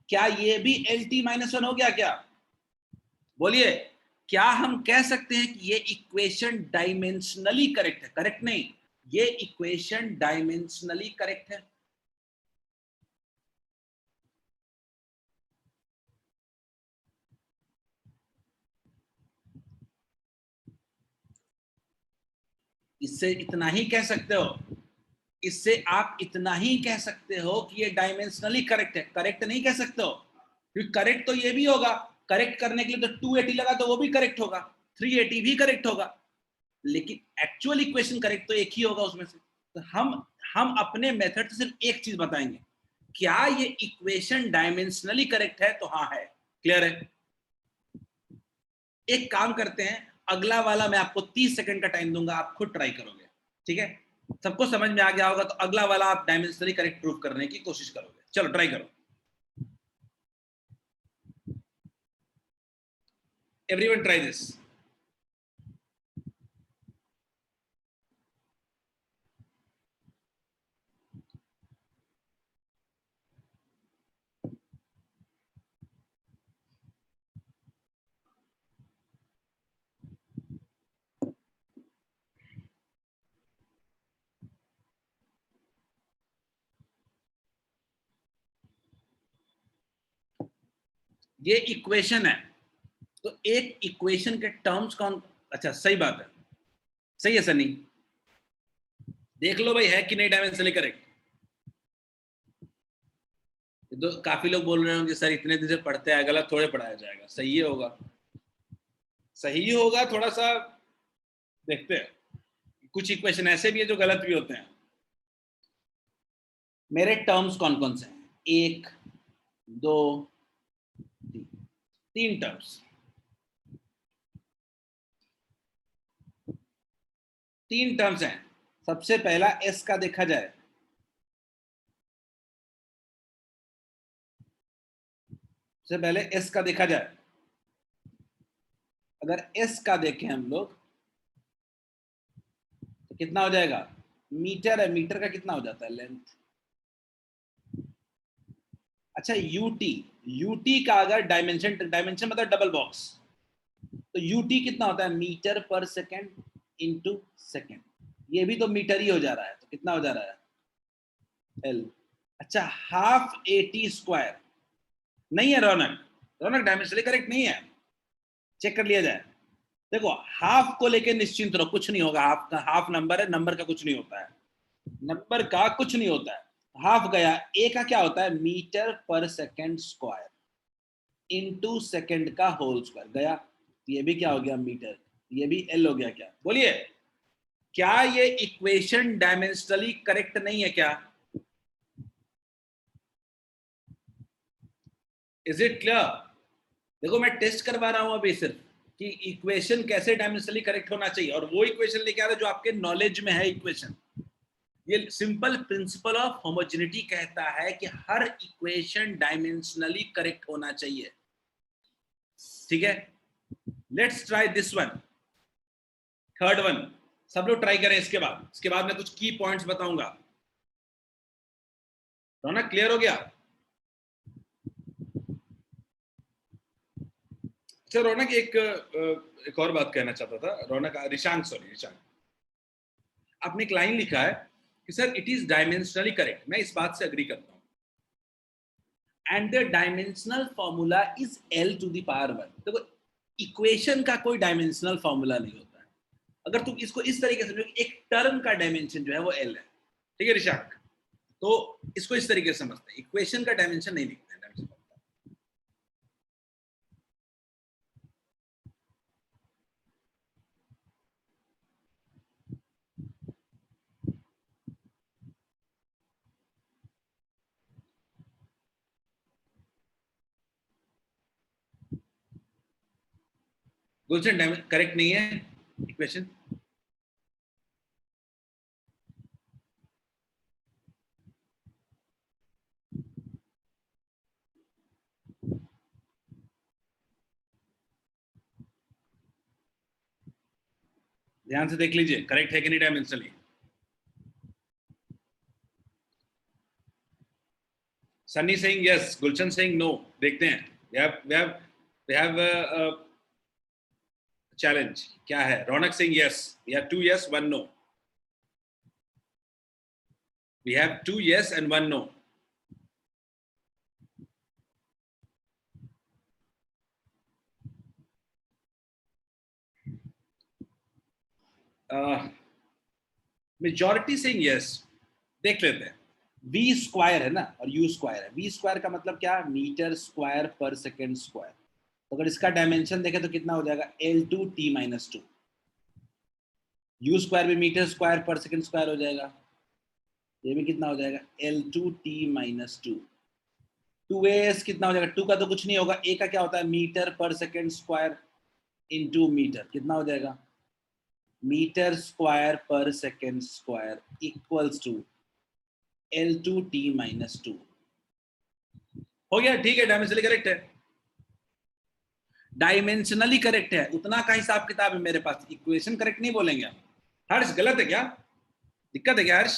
क्या ये भी एल टी -1 हो गया क्या? बोलिए। क्या हम कह सकते हैं कि ये इक्वेशन डायमेंशनली करेक्ट है? करेक्ट नहीं, ये इक्वेशन डायमेंशनली करेक्ट है। इससे इतना ही कह सकते हो, इससे आप इतना ही कह सकते हो कि ये डायमेंशनली करेक्ट है। करेक्ट नहीं कह सकते हो, क्योंकि करेक्ट तो ये भी होगा। करेक्ट करने के लिए तो 280 लगा तो वो भी करेक्ट होगा, 380 भी करेक्ट होगा, लेकिन एक्चुअल इक्वेशन करेक्ट तो एक ही होगा उसमें से। तो हम अपने मेथड से सिर्फ एक चीज बताएंगे, क्या ये इक्वेशन डायमेंशनली करेक्ट है? तो हाँ है। क्लियर है? एक काम करते हैं, अगला वाला मैं आपको 30 सेकंड का टाइम दूंगा, आप खुद ट्राई करोगे। ठीक है? सबको समझ में आ गया होगा तो अगला वाला आप डायमेंशनली करेक्ट प्रूव करने की कोशिश करोगे। चलो ट्राई करो। Everyone try this. ये इक्वेशन है, तो एक इक्वेशन के टर्म्स कौन, अच्छा सही बात है, सही है सनी, देख लो भाई है कि नहीं डायमेंशनली करेक्ट। तो काफी लोग बोल रहे होंगे सर इतने दिन से पढ़ते हैं, गलत थोड़े पढ़ाया जाएगा, सही ही होगा, सही ही होगा, थोड़ा सा देखते हैं, कुछ इक्वेशन ऐसे भी है जो गलत भी होते हैं। मेरे टर्म्स कौन कौन से हैं, 1 2 3 टर्म्स, 3 टर्म्स हैं। सबसे पहला एस का देखा जाए, सबसे पहले एस का देखा जाए, अगर एस का देखें हम लोग तो कितना हो जाएगा, मीटर है, मीटर का कितना हो जाता है लेंथ। अच्छा यूटी, यूटी का अगर डायमेंशन, डायमेंशन मतलब डबल बॉक्स, तो यूटी कितना होता है, मीटर पर सेकेंड इंटू सेकेंड, ये भी तो मीटर ही हो जा रहा है, तो कितना हो जा रहा है एल। अच्छा हाफ एटी स्क्वायर नहीं है रौनक, रौनक डायमेंशनली करेक्ट नहीं है, चेक कर लिया जाए। देखो हाफ को लेके निश्चिंत रहो, कुछ नहीं होगा, हाफ का हाफ नंबर है, नंबर का कुछ नहीं होता है, नंबर का कुछ नहीं होता है, हाफ गया, ए का क्या होता है मीटर पर सेकेंड स्क्वायर इनटू सेकेंड का होल स्क्वायर गया, ये भी क्या हो गया मीटर, ये भी एल हो गया, क्या बोलिए, क्या ये इक्वेशन डायमेंशनली करेक्ट नहीं है क्या, इज इट क्लियर। देखो मैं टेस्ट करवा रहा हूं अभी सिर्फ कि इक्वेशन कैसे डायमेंशनली करेक्ट होना चाहिए, और वो इक्वेशन लेके आ रहा है जो आपके नॉलेज में है इक्वेशन। ये सिंपल प्रिंसिपल ऑफ होमोजेनिटी कहता है कि हर इक्वेशन डायमेंशनली करेक्ट होना चाहिए, ठीक है। Let's try this one, third one, सब लोग ट्राई करें, इसके बाद मैं कुछ की पॉइंट्स बताऊंगा। रौनक क्लियर हो गया। अच्छा रौनक एक और बात कहना चाहता था, रौनक रिशांक, सॉरी रिशांक, आपने एक लाइन लिखा है कि sir it is dimensionally correct, मैं इस बात से अग्री करता हूं, and the dimensional formula is L to the power 1। देखो इक्वेशन का कोई डायमेंशनल फॉर्मूला नहीं होता है, अगर तुम इसको इस तरीके से समझो, एक टर्म का डायमेंशन जो है वो एल है, ठीक है रिशांक, तो इसको इस तरीके से समझते हैं, इक्वेशन का डायमेंशन नहीं लिखते हैं, डायमेंशन गुलशन करेक्ट नहीं है इक्वेशन, ध्यान से देख लीजिए करेक्ट है कि नहीं डायमेंशनली। सनी सेइंग यस, गुलशन सेइंग नो, देखते हैं, we have a challenge, क्या है, रौनक saying yes, we have 2 yes 1 no, we have 2 yes and 1 no। Majority saying yes, देख लेते हैं, v स्क्वायर है ना और u स्क्वायर है, v स्क्वायर का मतलब क्या, मीटर स्क्वायर पर सेकेंड स्क्वायर, तो अगर इसका डायमेंशन देखें तो कितना हो जाएगा L2t-2, u स्क्वायर भी मीटर स्क्वायर पर सेकेंड स्क्वायर हो जाएगा, ये भी कितना हो जाएगा L2t-2, 2as कितना हो जाएगा, 2 का तो कुछ नहीं होगा, a का क्या होता है मीटर पर सेकेंड स्क्वायर इनटू मीटर, कितना हो जाएगा मीटर स्क्वायर पर second square equals to L2t-2, हो गया, ठीक है, डायमेंशनली करेक्ट है, डायमेंशनली करेक्ट है, उतना का हिसाब किताब है मेरे पास, इक्वेशन करेक्ट नहीं बोलेंगे। हर्ष गलत है क्या, दिक्कत है क्या हर्ष,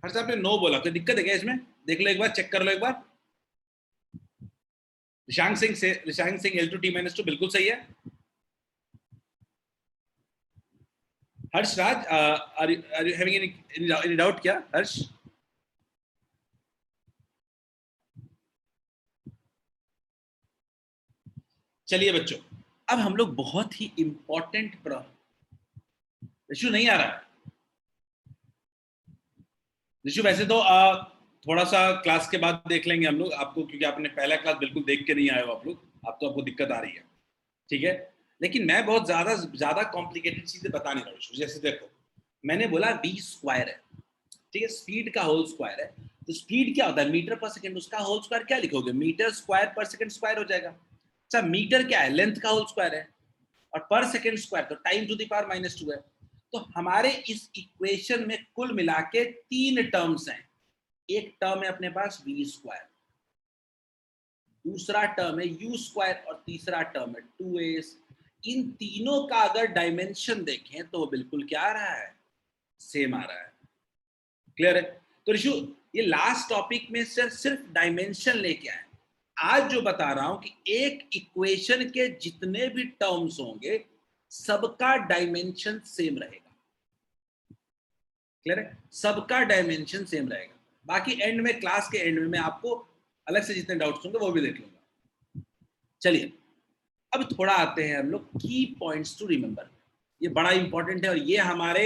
हर्ष आपने नो बोला, कोई दिक्कत है क्या इसमें, देख लो एक बार, चेक कर लो एक बार। रिशांक सिंह L2t-2 बिल्कुल सही है। Harsh Raj are you having any doubt क्या हर्ष, चलिए बच्चों, अब हम लोग बहुत ही इंपॉर्टेंट ऋषु नहीं आ रहा है। ऋषु वैसे तो थोड़ा सा क्लास के बाद देख लेंगे हम लोग आपको, क्योंकि आपने पहला क्लास बिल्कुल देख के नहीं आए हो आप लोग, आप तो आपको दिक्कत आ रही है, ठीक है। लेकिन मैं बहुत ज्यादा ज्यादा कॉम्प्लिकेटेड चीजें बता नहीं रहा हूँ। जैसे देखो, मैंने बोला v स्क्वायर है, ठीक है, स्पीड का होल स्क्वायर है। तो स्पीड क्या होता है, मीटर पर सेकंड, उसका होल स्क्वायर क्या लिखोगे, मीटर स्क्वायर पर सेकंड स्क्वायर हो जाएगा। अच्छा, मीटर क्या है, लेंथ का होल स्क्वायर है, और पर सेकंड स्क्वायर तो टाइम टू द पावर -2 है। तो हमारे इस इक्वेशन में कुल मिला के 3 टर्म्स हैं। एक टर्म है अपने पास v स्क्वायर, दूसरा टर्म है u स्क्वायर, और तीसरा टर्म है 2as। इन तीनों का अगर डायमेंशन देखें तो वो बिल्कुल क्या आ रहा है, सेम आ रहा है। क्लियर है। तो ऋषु, ये लास्ट टॉपिक में सिर्फ डायमेंशन लेके आए। आज जो बता रहा हूं कि एक इक्वेशन के जितने भी टर्म्स होंगे सबका डायमेंशन सेम रहेगा। क्लियर है, सबका डायमेंशन सेम रहेगा। बाकी एंड में, क्लास के एंड में मैं आपको अलग से जितने डाउट्स होंगे वो भी देख लूंगा। चलिए, अब थोड़ा आते हैं हम लोग की पॉइंट्स टू रिमेंबर। ये बड़ा इंपॉर्टेंट है, और ये हमारे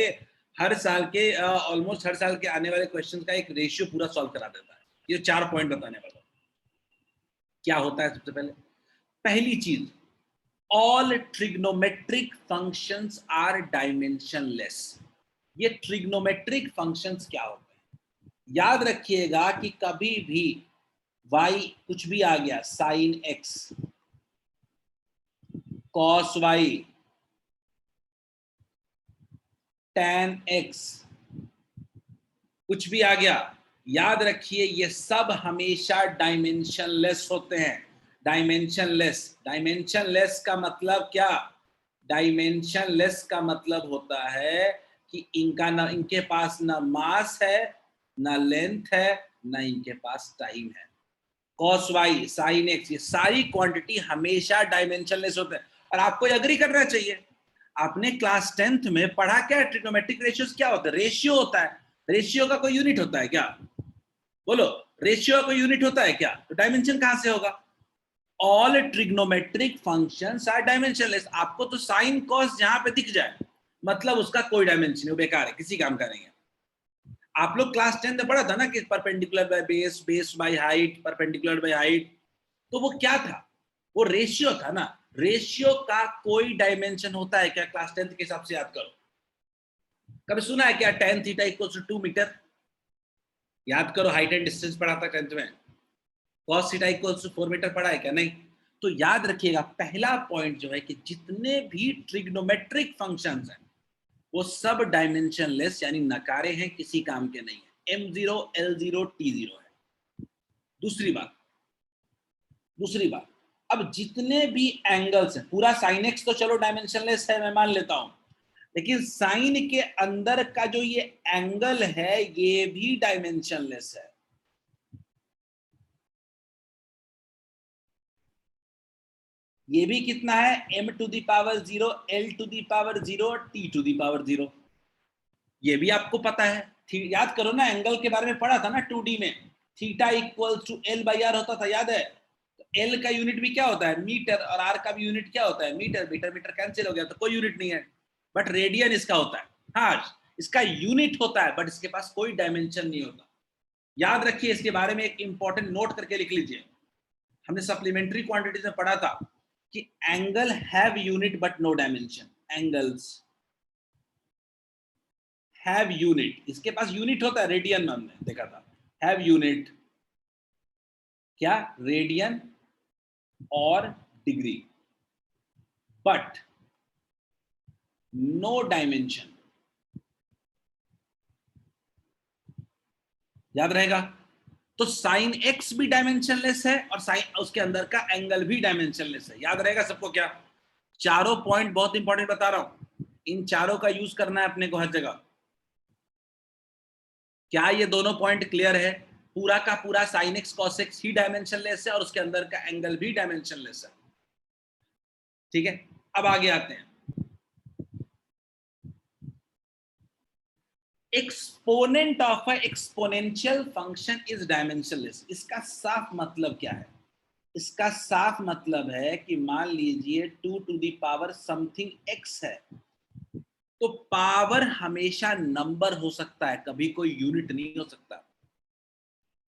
हर साल के ऑलमोस्ट हर साल के आने वाले क्वेश्चन का एक रेशियो पूरा सॉल्व करा देता है। ये 4 पॉइंट बताने वाला क्या होता है। सबसे पहले पहली चीज, all trigonometric functions are dimensionless. ये ट्रिग्नोमेट्रिक फंक्शंस क्या होते हैं, याद रखिएगा कि कभी भी y कुछ भी आ गया, sine x, cos y, tan x, कुछ भी आ गया, याद रखिए ये सब हमेशा डायमेंशनलेस होते हैं। डायमेंशनलेस, डायमेंशनलेस का मतलब क्या, डायमेंशनलेस का मतलब होता है कि इनका ना, इनके पास ना मास है, ना लेंथ है, ना इनके पास टाइम है। कॉस वाई, साइन एक्स, ये सारी क्वांटिटी हमेशा डायमेंशनलेस होते हैं। और आपको एग्री करना चाहिए, आपने क्लास 10th में पढ़ा क्या, ट्रिग्नोमेट्रिक रेशियोज क्या होता है, रेशियो होता है। रेशियो का कोई यूनिट होता है क्या, बोलो, रेशियो का कोई यूनिट होता है क्या, तो डायमेंशन कहां से होगा। All trigonometric functions are dimensionless. आपको तो साइन कॉस जहां पे दिख जाए मतलब उसका कोई डायमेंशन नहीं, बेकार है, किसी काम का नहीं है। आप लोग क्लास 10 में पढ़ा था ना कि perpendicular by base, base by height, perpendicular by height, तो वो क्या था, वो रेशियो था ना। रेशियो का कोई डायमेंशन होता है क्या, क्लास 10 के हिसाब से याद करो। कभी सुना है क्या tan theta equals to 2 metre, याद करो, हाइट एंड डिस्टेंस पढ़ा था 10th में। cos theta equals to 4 metre पढ़ा है क्या, नहीं। तो याद रखिएगा, पहला पॉइंट जो है कि जितने भी ट्रिग्नोमेट्रिक फंक्शंस हैं वो सब डायमेंशनलेस, यानी नकारे हैं, किसी काम के नहीं है। m0, l0, t0 है। दूसरी बात, अब जितने भी एंगल्स हैं, पूरा साइन एक्स तो चलो डायमेंशनलेस है, मैं मान लेता हूं, लेकिन साइन के अंदर का जो ये एंगल है ये भी डायमेंशनलेस है। ये भी कितना है, m to the power 0, l to the power 0, t to the power 0। ये भी आपको पता है, याद करो ना, एंगल के बारे में पढ़ा था ना 2D में, theta equals to l by R होता था, याद है। तो l का यूनिट भी क्या होता है, मीटर, और r का भी यूनिट क्या होता है, मीटर। मीटर मीटर कैंसिल हो गया तो कोई यूनिट नहीं है, बट रेडियन इसका होता है। हाँ, इसका यूनिट होता है, बट इसके पास कोई डायमेंशन नहीं होता। याद रखिए, इसके बारे में एक इंपॉर्टेंट नोट करके लिख लीजिए। हमने सप्लीमेंट्री क्वांटिटीज में पढ़ा था कि angle have unit but no dimension. Angles have unit, इसके पास यूनिट होता है, रेडियन में हमने देखा था, हैव यूनिट क्या, रेडियन और डिग्री, बट नो डायमेंशन। याद रहेगा। तो साइन एक्स भी डायमेंशनलेस है, और साइन उसके अंदर का एंगल भी डायमेंशनलेस है। याद रहेगा सबको क्या, चारों पॉइंट बहुत इंपॉर्टेंट बता रहा हूं, इन चारों का यूज करना है अपने को हर जगह। क्या ये दोनों पॉइंट क्लियर है, पूरा का पूरा साइन एक्स कॉस एक्स ही डायमेंशनलेस है, और उसके अंदर का एंगल भी डायमेंशनलेस है। ठीक है, अब आगे आते हैं। Exponent of a exponential function is dimensionless. इसका साफ मतलब क्या है, इसका साफ मतलब है कि मान लीजिए 2 to the power something x है, तो पावर हमेशा नंबर हो सकता है, कभी कोई यूनिट नहीं हो सकता।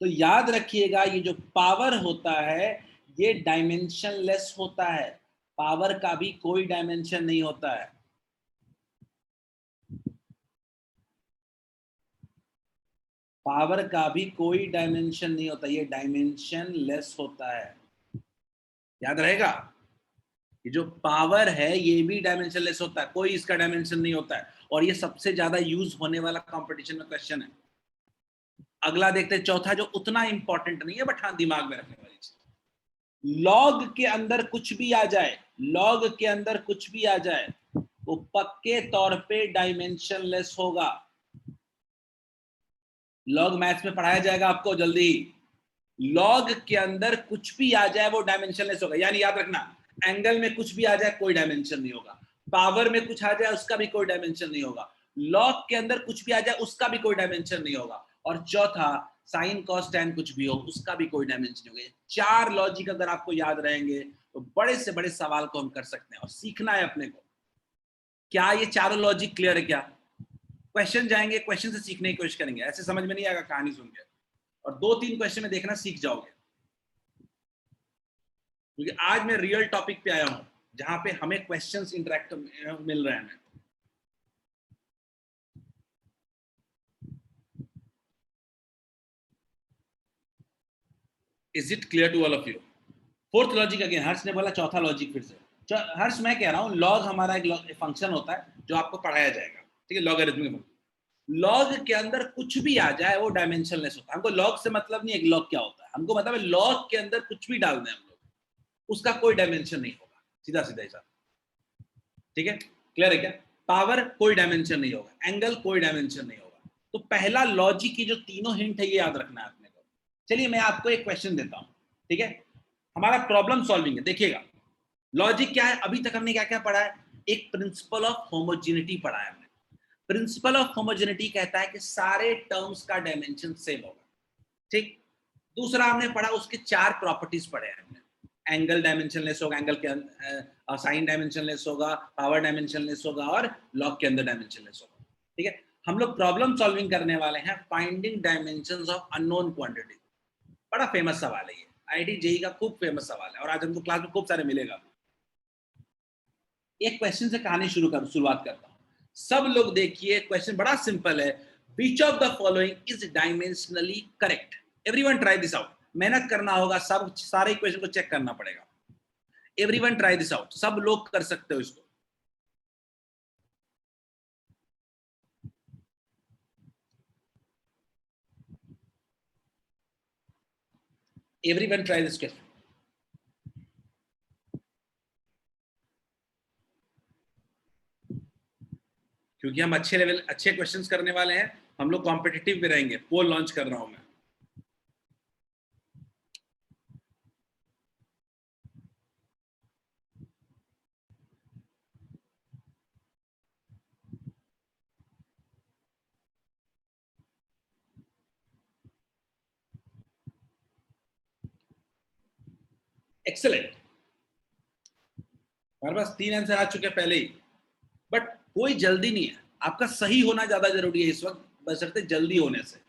तो याद रखिएगा ये जो पावर होता है ये डायमेंशनलेस होता है, पावर का भी कोई डायमेंशन नहीं होता है। पावर का भी कोई डायमेंशन नहीं होता, ये डायमेंशन लेस होता है, याद रहेगा। ये जो पावर है ये भी डायमेंशन लेस होता है, कोई इसका डायमेंशन नहीं होता है, और ये सबसे ज्यादा यूज होने वाला कंपटीशन में क्वेश्चन है। अगला देखते हैं, चौथा जो उतना इंपॉर्टेंट नहीं है बट हाँ दिमाग में रखने वाली चीज। लॉग के अंदर कुछ भी आ जाए, लॉग के अंदर कुछ भी आ जाए वो पक्के तौर पे डायमेंशन लेस होगा। लॉग मैथ्स में पढ़ाया जाएगा आपको जल्दी ही। लॉग के अंदर कुछ भी आ जाए वो डायमेंशनलेस होगा, यानी याद रखना, एंगल में कुछ भी आ जाए कोई डायमेंशन नहीं होगा, पावर में कुछ आ जाए उसका भी कोई डायमेंशन नहीं होगा, लॉग के अंदर कुछ भी आ जाए उसका भी कोई डायमेंशन नहीं होगा, और चौथा साइन कॉस टैन कुछ भी हो उसका भी कोई डायमेंशन नहीं होगा। चार लॉजिक अगर आपको याद रहेंगे तो बड़े से बड़े सवाल को हम कर सकते हैं, और सीखना है अपने को। क्या ये चारों लॉजिक क्लियर है? क्या क्वेश्चन जाएंगे, क्वेश्चन से सीखने की कोशिश करेंगे, ऐसे समझ में नहीं आएगा कहानी सुन के, और 2-3 क्वेश्चन में देखना सीख जाओगे, क्योंकि आज मैं रियल टॉपिक पे आया हूं जहां पे हमें क्वेश्चंस इंटरेक्ट मिल रहे हैं। Is it clear to all of you? Fourth logic again, Harsh ने बोला चौथा लॉजिक फिर से। हर्ष मैं कह रहा हूं लॉग हमारा एक फंक्शन होता है जो आपको पढ़ाया जाएगा, ठीक है, लॉगरिथमिक फंक्शन। लॉग के अंदर कुछ भी आ जाए वो डायमेंशनलेस होता है। हमको लॉग से मतलब नहीं है लॉग क्या होता है, हमको मतलब है लॉग के अंदर कुछ भी डाल दें हम लोग उसका कोई डायमेंशन नहीं होगा, सीधा सीधा हिसाब, ठीक है, क्लियर है क्या? पावर कोई डायमेंशन नहीं होगा, एंगल कोई डायमेंशन नहीं होगा। तो पहला लॉजिक की जो तीनों हिंट है ये याद रखना है आपने को। चलिए मैं आपको एक क्वेश्चन देता हूं, ठीक है, हमारा प्रॉब्लम सॉल्विंग है। देखिएगा लॉजिक क्या है, अभी तक हमने क्या क्या पढ़ा है, एक प्रिंसिपल ऑफ होमोजेनिटी पढ़ा है हमने। प्रिंसिपल ऑफ होमोजेनिटी कहता है कि सारे टर्म्स का डायमेंशन सेम होगा, ठीक। दूसरा हमने पढ़ा, उसके चार प्रॉपर्टीज पढ़े हैं हमने। एंगल डायमेंशनलेस होगा, एंगल के अंदर साइन डायमेंशनलेस होगा, पावर डायमेंशनलेस होगा, और लॉग के अंदर डायमेंशनलेस होगा, ठीक है। हम लोग प्रॉब्लम सॉल्विंग करने वाले हैं finding dimensions of unknown quantity. बड़ा फेमस सवाल है ये, आईआईटी जेईई का खूब फेमस सवाल है, और आज हमको क्लास में खूब सारे मिलेगा। एक क्वेश्चन से कहानी शुरुआत करता हूं। सब लोग देखिए, क्वेश्चन बड़ा सिंपल है, which of the following is dimensionally correct. Everyone try this out, मेहनत करना होगा, सब सारे इक्वेशन को चेक करना पड़ेगा। एवरीवन ट्राई दिस आउट, सब लोग कर सकते हो इसको। एवरीवन ट्राई दिस क्वेश्चन, क्योंकि हम अच्छे क्वेश्चंस करने वाले हैं, हम लोग कॉम्पिटिटिव भी रहेंगे। पोल लॉन्च कर रहा हूं मैं। एक्सेलेंट, हमारे पास 3 आंसर आ चुके हैं पहले ही, बट कोई जल्दी नहीं है, आपका सही होना ज्यादा जरूरी है इस वक्त, बशर्ते जल्दी होने से।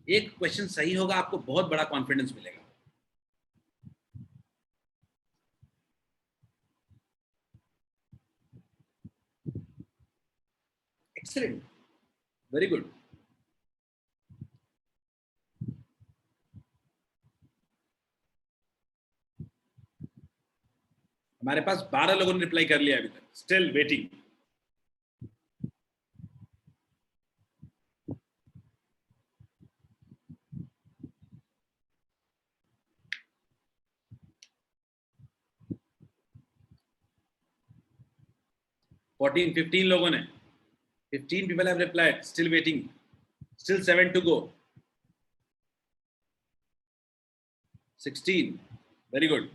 एक क्वेश्चन सही होगा, आपको बहुत बड़ा कॉन्फिडेंस मिलेगा। Excellent, very good. हमारे पास 12 लोगों ने रिप्लाई कर लिया अभी तक, स्टिल वेटिंग। फोर्टीन 15 लोगों ने, 15 people have replied, still waiting, still 7 to go, 16, very good।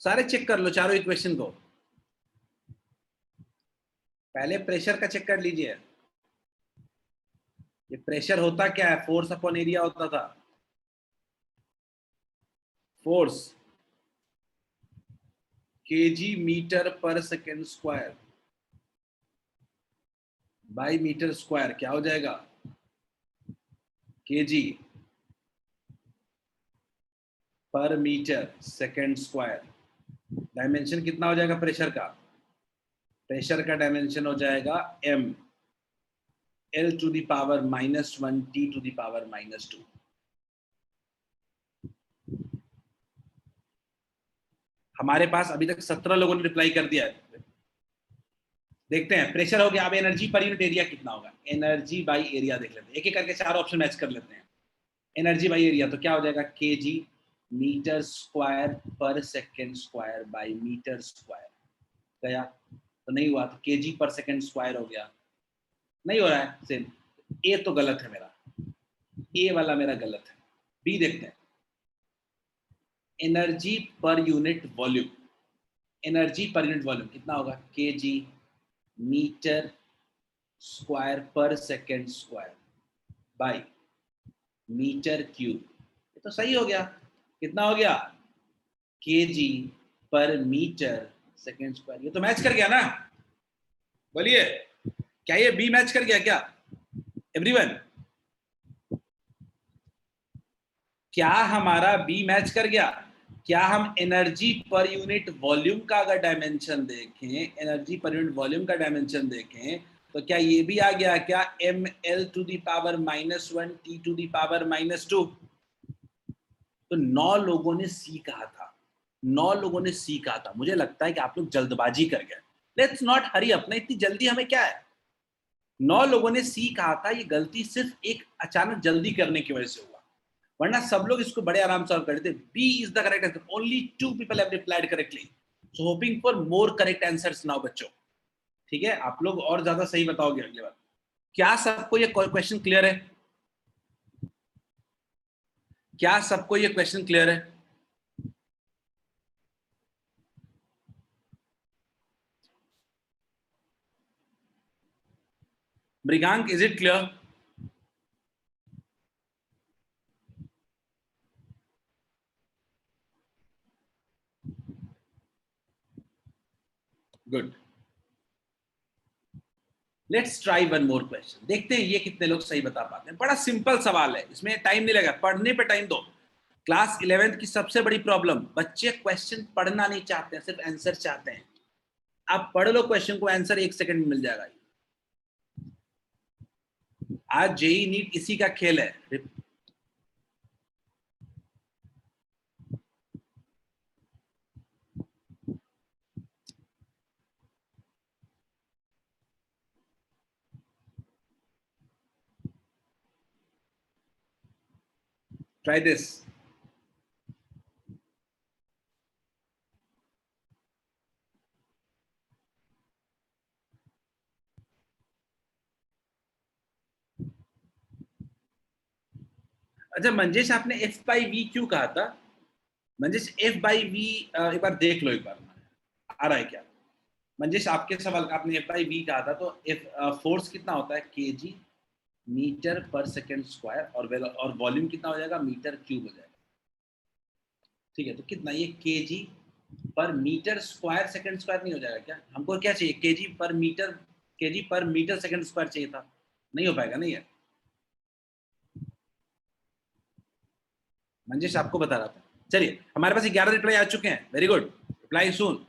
सारे चेक कर लो चारों इक्वेशन को। पहले प्रेशर का चेक कर लीजिए। ये प्रेशर होता क्या है? फोर्स अपॉन एरिया होता था। फोर्स केजी मीटर पर second square by metre square क्या हो जाएगा? केजी पर मीटर सेकेंड स्क्वायर। डायमेंशन कितना हो जाएगा प्रेशर का? प्रेशर का डायमेंशन हो जाएगा m l to the power -1 t to the power -2। हमारे पास अभी तक 17 लोगों ने रिप्लाई कर दिया है। देखते हैं, प्रेशर हो गया, अब एनर्जी पर यूनिट एरिया कितना होगा? एनर्जी बाई एरिया देख लेते हैं, एक एक करके चार ऑप्शन मैच कर लेते हैं। एनर्जी बाई एरिया तो क्या हो जाएगा? केजी मीटर स्क्वायर पर second square by metre square. गया तो नहीं हुआ, तो केजी पर सेकेंड स्क्वायर हो गया। नहीं हो रहा है सेम। ए तो गलत है मेरा, ए वाला मेरा गलत है। बी देखते हैं, एनर्जी पर यूनिट वॉल्यूम। एनर्जी पर यूनिट वॉल्यूम कितना होगा? केजी मीटर स्क्वायर पर second square by metre cube. ये तो सही हो गया। कितना हो गया? केजी पर मीटर सेकेंड स्क्वायर। ये तो मैच कर गया ना? बोलिए, क्या ये बी मैच कर गया क्या एवरीवन? क्या हमारा बी मैच कर गया? क्या हम एनर्जी पर यूनिट वॉल्यूम का अगर डायमेंशन देखें, एनर्जी पर यूनिट वॉल्यूम का डायमेंशन देखें, तो क्या ये भी आ गया क्या? M L to the power -1 T to the power -2। तो 9 लोगों ने सी कहा था, 9 लोगों ने सी कहा था। मुझे लगता है कि आप लोग जल्दबाजी कर गए। लेट्स नॉट हरी अप ना, इतनी जल्दी हमें क्या है? 9 लोगों ने सी कहा था, ये गलती सिर्फ एक अचानक जल्दी करने की वजह से हुआ, वरना सब लोग इसको बड़े आराम से सॉल्व कर देते। B is the correct answer, only 2 people have replied correctly, so hoping for more correct answers now बच्चों। ठीक है, आप लोग और ज्यादा सही बताओगे अगली बार। क्या सबको ये क्वेश्चन क्लियर है? क्या सबको ये क्वेश्चन क्लियर है? Mrigank, is it clear? Good. Let's try one more question, देखते हैं ये कितने लोग सही बता पाते हैं। बड़ा सिंपल सवाल है, इसमें टाइम नहीं लगेगा, पढ़ने पे टाइम दो। क्लास 11th की सबसे बड़ी प्रॉब्लम, बच्चे क्वेश्चन पढ़ना नहीं चाहते हैं, सिर्फ आंसर चाहते हैं। आप पढ़ लो क्वेश्चन को, आंसर 1 सेकंड में मिल जाएगा। आज जेई नीट इसी का खेल है। Try this. अच्छा मंजेश, आपने एफ बाई वी क्यों कहा था? मंजेश एफ बाई वी एक बार देख लो, एक बार आ रहा है क्या? मंजेश आपके सवाल का आपने एफ बाई वी कहा था, तो एफ फोर्स कितना होता है? केजी मीटर पर सेकेंड स्क्वायर, और वॉल्यूम कितना हो जाएगा? मीटर क्यूब हो जाएगा। ठीक है, तो कितना ये केजी पर मीटर स्क्वायर सेकेंड स्क्वायर नहीं हो जाएगा क्या? हमको क्या चाहिए? केजी पर मीटर सेकेंड स्क्वायर चाहिए था। नहीं हो पाएगा नहीं है। मंजेश आपको बता रहा था। चलिए, हमारे पास 11 रिप्लाई आ चुके हैं। वेरी गुड, रिप्लाई सून।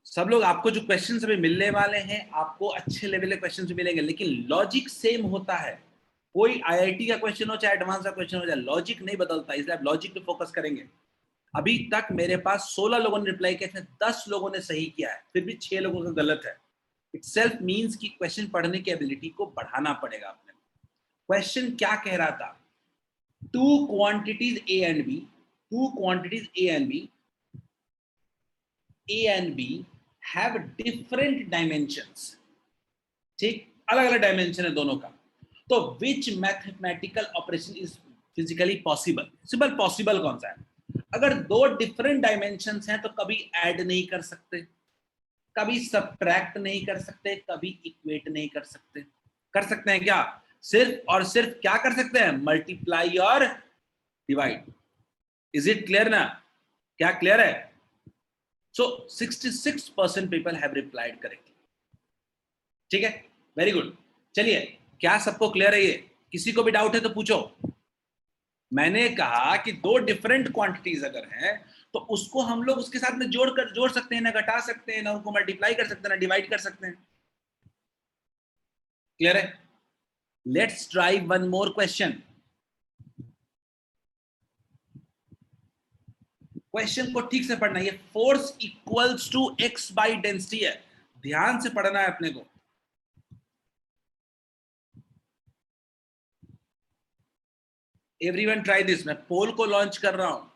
सब लोग, आपको जो क्वेश्चन अभी मिलने वाले हैं, आपको अच्छे लेवल के क्वेश्चन मिलेंगे, लेकिन लॉजिक सेम होता है। कोई आईआईटी का क्वेश्चन हो चाहे एडवांस का क्वेश्चन हो जाए, लॉजिक नहीं बदलता, इसलिए आप लॉजिक पे फोकस करेंगे। अभी तक मेरे पास 16 लोगों ने रिप्लाई किया, 10 लोगों ने सही किया है, फिर भी 6 लोगों का गलत है। इट सेल्फ मीन्स कि क्वेश्चन पढ़ने की एबिलिटी को बढ़ाना पड़ेगा आपने। क्वेश्चन क्या कह रहा था? Two quantities A and B, two quantities A and B have different dimensions, ठीक, अलग अलग डायमेंशन है दोनों का, तो which mathematical operation is physically possible? Simple, possible कौन सा है? अगर दो डिफरेंट डायमेंशंस हैं तो कभी ऐड नहीं कर सकते, कभी सब्ट्रैक्ट नहीं कर सकते, कभी इक्वेट नहीं कर सकते। कर सकते हैं क्या? सिर्फ और सिर्फ क्या कर सकते हैं? मल्टीप्लाई और डिवाइड। इज इट क्लियर ना? क्या क्लियर है? सो 66% पीपल हैव रिप्लाइड करेक्टली। ठीक है, वेरी गुड। चलिए, क्या सबको क्लियर है ये? किसी को भी डाउट है तो पूछो। मैंने कहा कि दो डिफरेंट क्वांटिटीज अगर हैं तो उसको हम लोग उसके साथ में जोड़ सकते हैं, ना घटा सकते हैं, ना उनको मल्टीप्लाई कर सकते हैं, ना डिवाइड कर सकते हैं। क्लियर है? Let's try one more question. Question को ठीक से पढ़ना। ये force equals to X by density है, ध्यान से पढ़ना है अपने को। Everyone try this. मैं पोल को लॉन्च कर रहा हूं,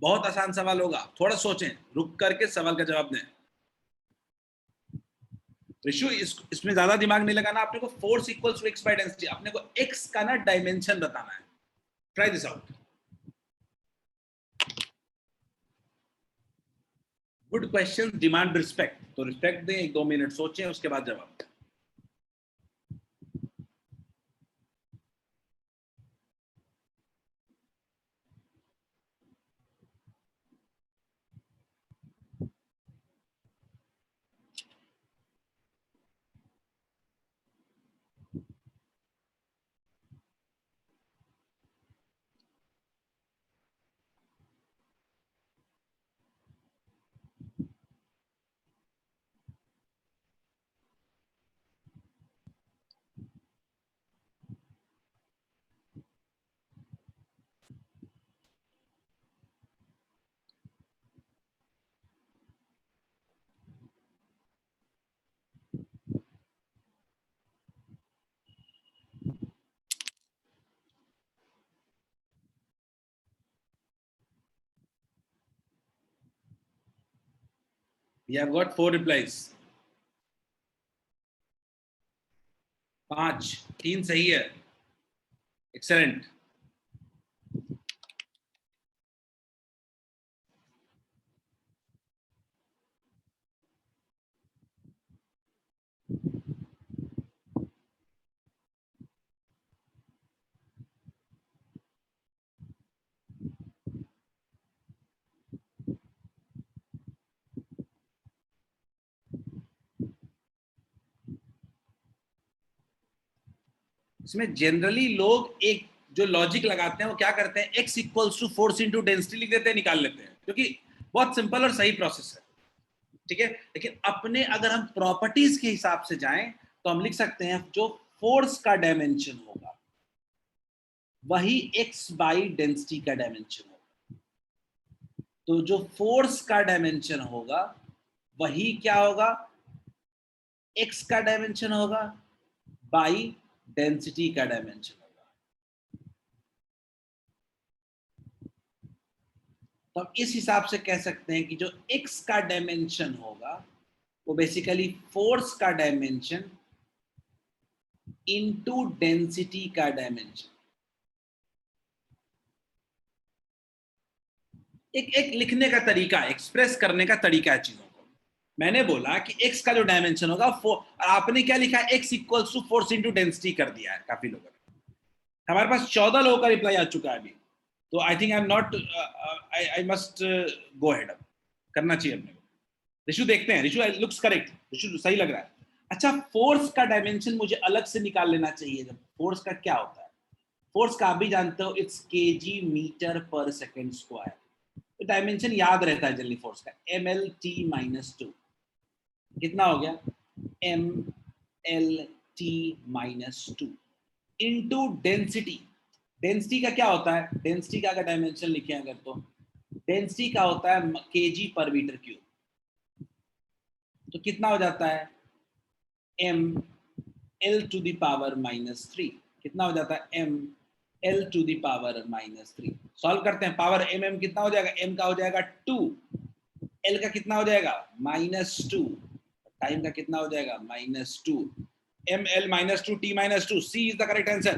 बहुत आसान सवाल होगा, थोड़ा सोचें, रुक करके सवाल का जवाब दें। ऋषु, इसमें ज्यादा दिमाग नहीं लगाना आपने को। Force equals to X by density, अपने को एक्स का ना डायमेंशन बताना है। Try this out. Good question demand respect, तो रिस्पेक्ट दें, 1-2 मिनट सोचें, उसके बाद जवाब। We have got 4 replies. 5, 3 सही है। एक्सेलेंट। इसमें जनरली लोग एक जो लॉजिक लगाते हैं वो क्या करते हैं, x equals to force into density लिख देते हैं, निकाल लेते हैं, क्योंकि बहुत सिंपल और सही प्रोसेस है। ठीक है, लेकिन अपने अगर हम प्रॉपर्टीज के हिसाब से जाएं तो हम लिख सकते हैं जो फोर्स का डायमेंशन होगा वही x बाई डेंसिटी का डायमेंशन होगा। तो जो फोर्स का डायमेंशन होगा वही क्या होगा, x का डायमेंशन होगा बाई डेंसिटी का डायमेंशन होगा। तो हम इस हिसाब से कह सकते हैं कि जो x का डायमेंशन होगा वो बेसिकली फोर्स का डायमेंशन इनटू डेंसिटी का डायमेंशन। एक लिखने का तरीका, एक्सप्रेस करने का तरीका है चीजों को। मैंने बोला कि x का जो डायमेंशन होगा, आपने क्या लिखा है, x equals to force into density कर दिया है काफी लोगों ने। हमारे पास 14 लोगों का रिप्लाई आ चुका है अभी, तो I think I am not, I must go head up, करना चाहिए अपने को। ऋषु देखते हैं, ऋषु लुक्स करेक्ट, ऋषु सही लग रहा है। अच्छा, फोर्स का डायमेंशन मुझे अलग से निकाल लेना चाहिए। जब फोर्स का क्या होता है, फोर्स का आप भी जानते हो, इट्स केजी मीटर पर सेकेंड स्क्वायर। तो डायमेंशन याद रहता है जनरली फोर्स का, एम एल टी माइनस 2, कितना हो गया, M L T minus 2 into density. Density का क्या होता है, डेंसिटी का अगर डायमेंशन लिखे अगर, तो डेंसिटी का होता है केजी पर मीटर क्यूब। तो कितना हो जाता है, M L to the power minus 3। कितना हो जाता है, M L to the power minus 3। Solve करते हैं, पावर एम कितना हो जाएगा, एम का हो जाएगा 2, एल का कितना हो जाएगा, -2, टाइम का कितना हो जाएगा -2 ml -2 t -2 C is the correct answer.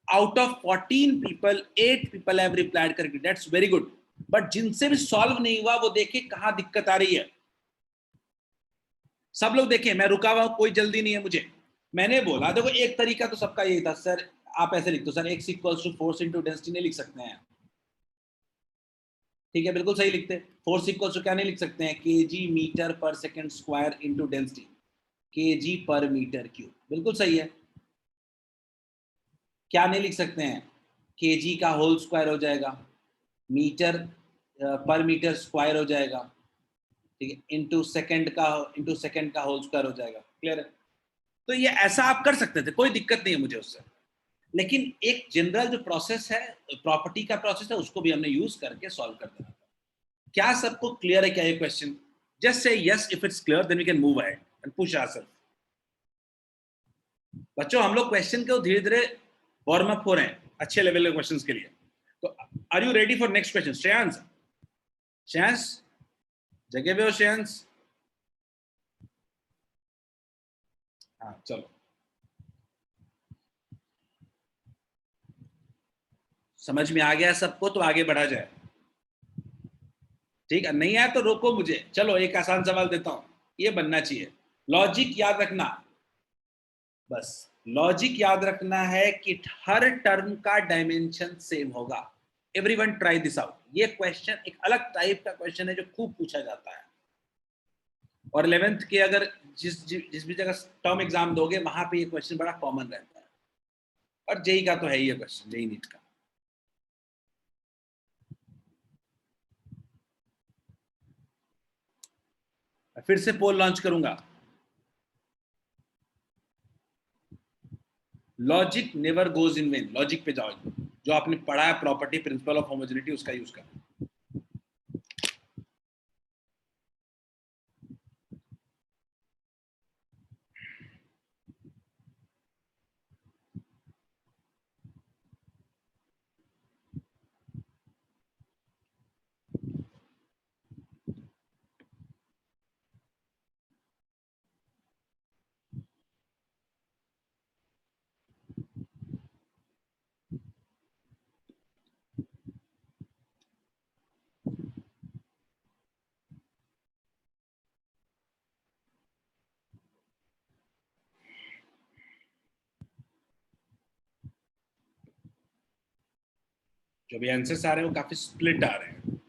Out of 14 people 8 people have replied correctly. That's very good. But जिनसे भी सॉल्व नहीं हुआ वो देखिए कहां दिक्कत आ रही है. सब लोग देखें, मैं रुका हुआ हूं, कोई जल्दी नहीं है मुझे. मैंने बोला देखो एक तरीका तो सबका यही था सर, आप ऐसे लिख दो sir x = force into density नहीं लिख सकते हैं. ठीक है, बिल्कुल सही लिखते. फोर्स इक्वल टू क्या नहीं लिख सकते हैं, kg मीटर पर second square into density kg पर मीटर क्यूब. बिल्कुल सही है. क्या नहीं लिख सकते हैं, kg का होल स्क्वायर हो जाएगा, मीटर पर मीटर स्क्वायर हो जाएगा, ठीक है, इंटू सेकंड का होल स्क्वायर हो जाएगा. क्लियर है? तो ये ऐसा आप कर सकते थे, कोई दिक्कत नहीं है मुझे उससे. लेकिन एक जनरल जो प्रोसेस है, प्रॉपर्टी का प्रोसेस है, उसको भी हमने यूज करके सॉल्व कर देना. क्या सबको क्लियर है क्या ये question? Just say yes if it's clear, then we can move ahead and push ourself. बच्चों हम लोग क्वेश्चन को धीरे धीरे वार्म अप हो रहे हैं अच्छे लेवल के क्वेश्चंस के लिए. तो are you ready for next question? Shreyansh जगह पे हो? श्रेयांश हाँ चलो, समझ में आ गया सबको तो आगे बढ़ा जाए. ठीक है, नहीं आया तो रोको मुझे. चलो एक आसान सवाल देता हूं, ये बनना चाहिए. लॉजिक याद रखना, बस लॉजिक याद रखना है कि हर टर्म का डायमेंशन सेम होगा. Everyone try this out. ये क्वेश्चन एक अलग टाइप का क्वेश्चन है जो खूब पूछा जाता है. और 11th के अगर जिस भी जगह टर्म एग्जाम दोगे वहां पे ये क्वेश्चन बड़ा कॉमन रहता है. और जेई का तो है ही ये क्वेश्चन, जेई नीट का. फिर से पोल लॉन्च करूंगा. Logic never goes in when. Logic पे जाओ, जो आपने पढ़ा है प्रॉपर्टी प्रिंसिपल ऑफ होमोजेनिटी उसका यूज करो. जो भी आंसर्स आ रहे हैं वो काफी स्प्लिट आ रहे हैं.